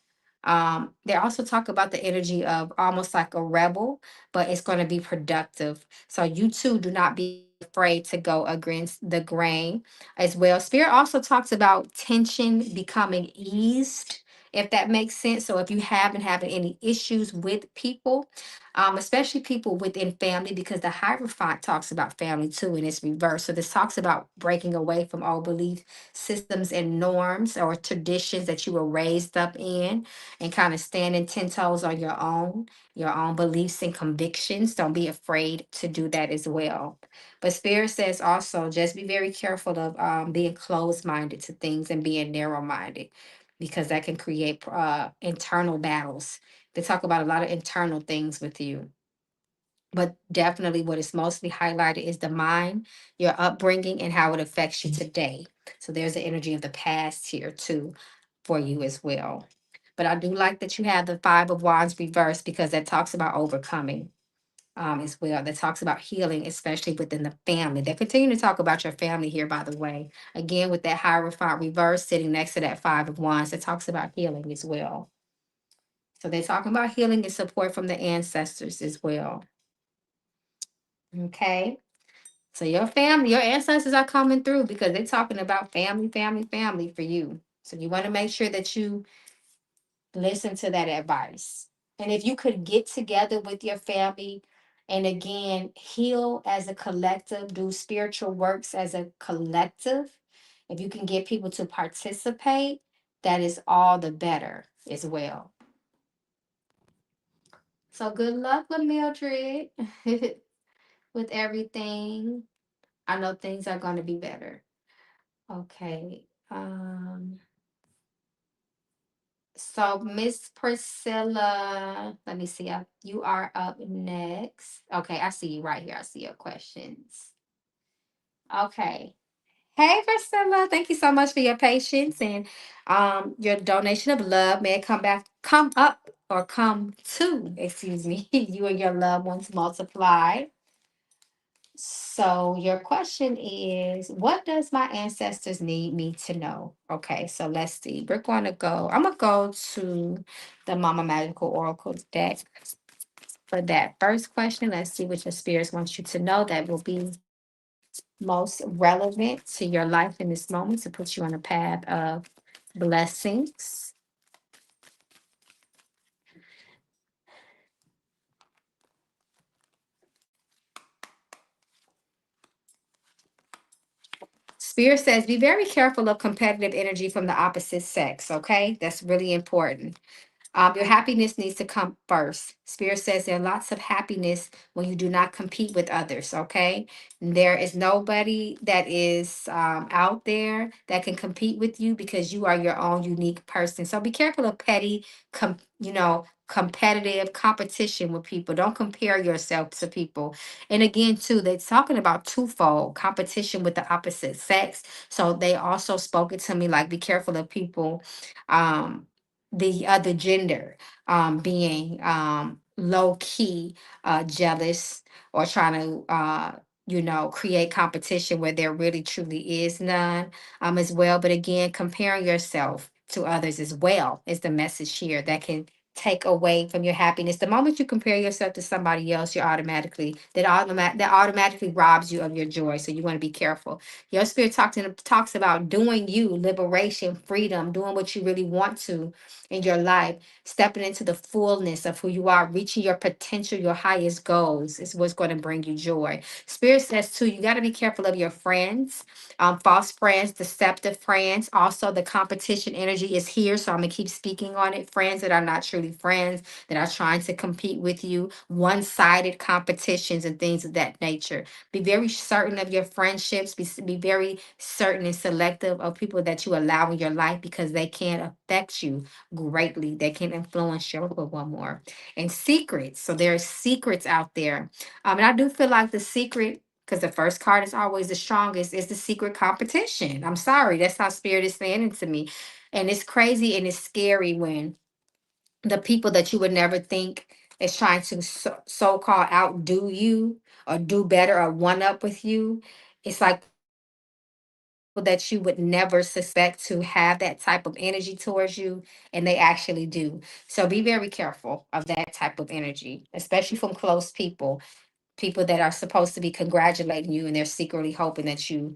They also talk about the energy of almost like a rebel, but it's going to be productive. So you too do not be afraid to go against the grain as well. Spirit also talks about tension becoming eased, if that makes sense. So if you haven't having any issues with people, especially people within family, because the Hierophant talks about family too, and it's reversed. So this talks about breaking away from old belief systems and norms or traditions that you were raised up in, and kind of standing 10 toes on your own beliefs and convictions. Don't be afraid to do that as well. But Spirit says also just be very careful of being closed minded to things and being narrow minded, because that can create internal battles. They talk about a lot of internal things with you, but definitely what is mostly highlighted is the mind, your upbringing, and how it affects you today. So there's the energy of the past here too for you as well. But I do like that you have the Five of Wands reversed, because that talks about overcoming as well. That talks about healing, especially within the family. They continue to talk about your family here, by the way. Again, with that Hierophant reverse sitting next to that Five of Wands, it talks about healing as well. So they're talking about healing and support from the ancestors as well. Okay. So your family, your ancestors are coming through, because they're talking about family, family, family for you. So you want to make sure that you listen to that advice. And if you could get together with your family and again heal as a collective, do spiritual works as a collective, if you can get people to participate, that is all the better as well. So good luck with Mildred with everything. I know things are going to be better. Okay. So Miss Priscilla, let me see. You are up next. Okay, I see you right here. I see your questions. Okay. Hey, Priscilla. Thank you so much for your patience and your donation of love. May it come up, or come to, excuse me, you and your loved ones multiply. So your question is, what does my ancestors need me to know? Okay, so let's see. I'm gonna go to the Mama Magical Oracle deck for that first question. Let's see what your spirits want you to know that will be most relevant to your life in this moment to put you on a path of blessings. Spirit says, be very careful of competitive energy from the opposite sex. Okay, that's really important. Your happiness needs to come first. Spirit says there are lots of happiness when you do not compete with others. Okay, there is nobody that is out there that can compete with you because you are your own unique person. So be careful of petty, competitive competition with people. Don't compare yourself to people. And again, too, they're talking about twofold competition with the opposite sex. So they also spoke it to me like, be careful of people. The other gender being low key jealous or trying to create competition where there really truly is none as well. But again, comparing yourself to others as well is the message here that can take away from your happiness. The moment you compare yourself to somebody else, you're that automatically robs you of your joy. So you want to be careful. Your spirit talks about doing you, liberation, freedom, doing what you really want to in your life, stepping into the fullness of who you are, reaching your potential, your highest goals is what's going to bring you joy. Spirit says too, you got to be careful of your friends, false friends, deceptive friends. Also, the competition energy is here, so I'm gonna keep speaking on it. Friends that are not truly friends, that are trying to compete with you, one-sided competitions and things of that nature. Be very certain of your friendships. Be very certain and selective of people that you allow in your life because they can affect you greatly. They can influence your one more. And secrets. So there are secrets out there. And I do feel like the secret, because the first card is always the strongest, is the secret competition. I'm sorry. That's how spirit is saying it to me. And it's crazy and it's scary when the people that you would never think is trying to so-called outdo you or do better or one up with you. It's like that you would never suspect to have that type of energy towards you, and they actually do. So be very careful of that type of energy, especially from close people that are supposed to be congratulating you and they're secretly hoping that you'll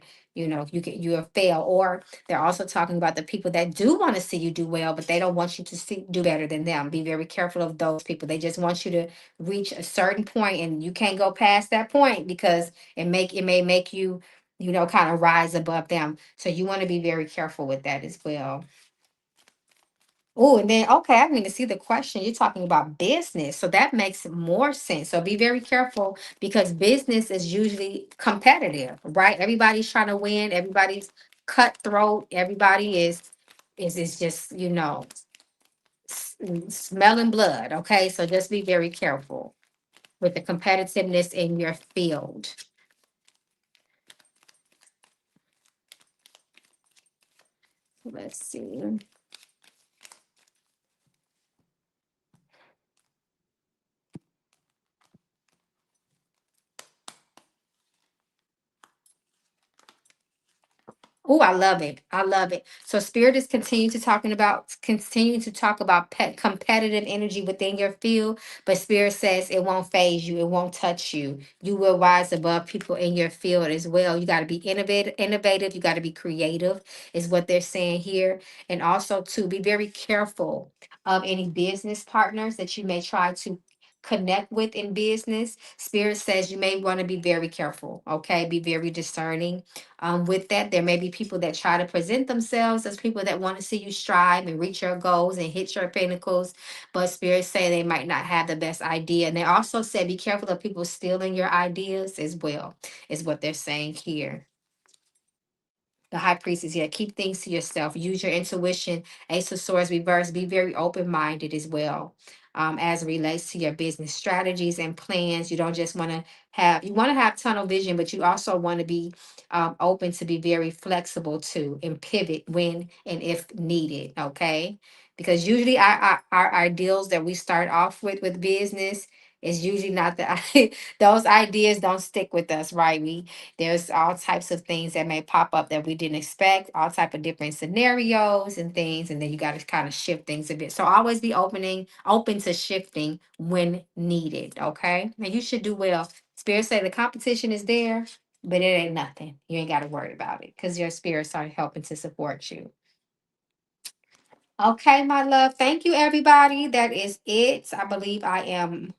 fail. Or they're also talking about the people that do want to see you do well, but they don't want you to do better than them. Be very careful of those people. They just want you to reach a certain point and you can't go past that point because it may make you kind of rise above them. So you want to be very careful with that as well. Oh, and then okay, I need to see the question. You're talking about business, so that makes more sense. So be very careful because business is usually competitive, right? Everybody's trying to win. Everybody's cutthroat. Everybody is just smelling blood. Okay, so just be very careful with the competitiveness in your field. Let's see. Oh, I love it. I love it. So spirit is continuing to talk about competitive energy within your field, but spirit says it won't phase you, it won't touch you. You will rise above people in your field as well. You got to be innovative, you got to be creative, is what they're saying here. And also to be very careful of any business partners that you may try to connect with in business. Spirit says you may want to be very careful, okay? Be very discerning with that. There may be people that try to present themselves as people that want to see you strive and reach your goals and hit your pinnacles, but spirits say they might not have the best idea. And they also say be careful of people stealing your ideas as well, is what they're saying here. The high priest is here. Keep things to yourself. Use your intuition. Ace of Swords reverse. Be very open minded as well. As it relates to your business strategies and plans, you don't just want to have, you want to have tunnel vision, but you also want to be open to be very flexible too and pivot when and if needed. Okay. Because usually our ideals that we start off with business is usually not the those ideas don't stick with us, right? There's all types of things that may pop up that we didn't expect, all type of different scenarios and things, and then you got to kind of shift things a bit. So always be open to shifting when needed. Okay, and you should do well. Spirit say the competition is there, but it ain't nothing. You ain't got to worry about it because your spirits are helping to support you. Okay, my love. Thank you, everybody. That is it. I believe I am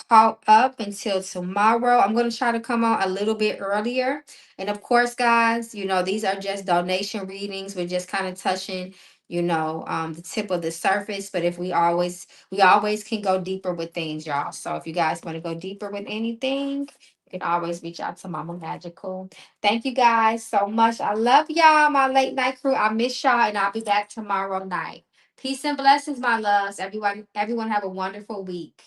caught up until tomorrow. I'm going to try to come on a little bit earlier. And of course, guys, these are just donation readings. We're just kind of touching, the tip of the surface. But if we always can go deeper with things, y'all. So if you guys want to go deeper with anything, you can always reach out to Mama Magical. Thank you guys so much. I love y'all, my late night crew. I miss y'all, and I'll be back tomorrow night. Peace and blessings, my loves. Everyone have a wonderful week.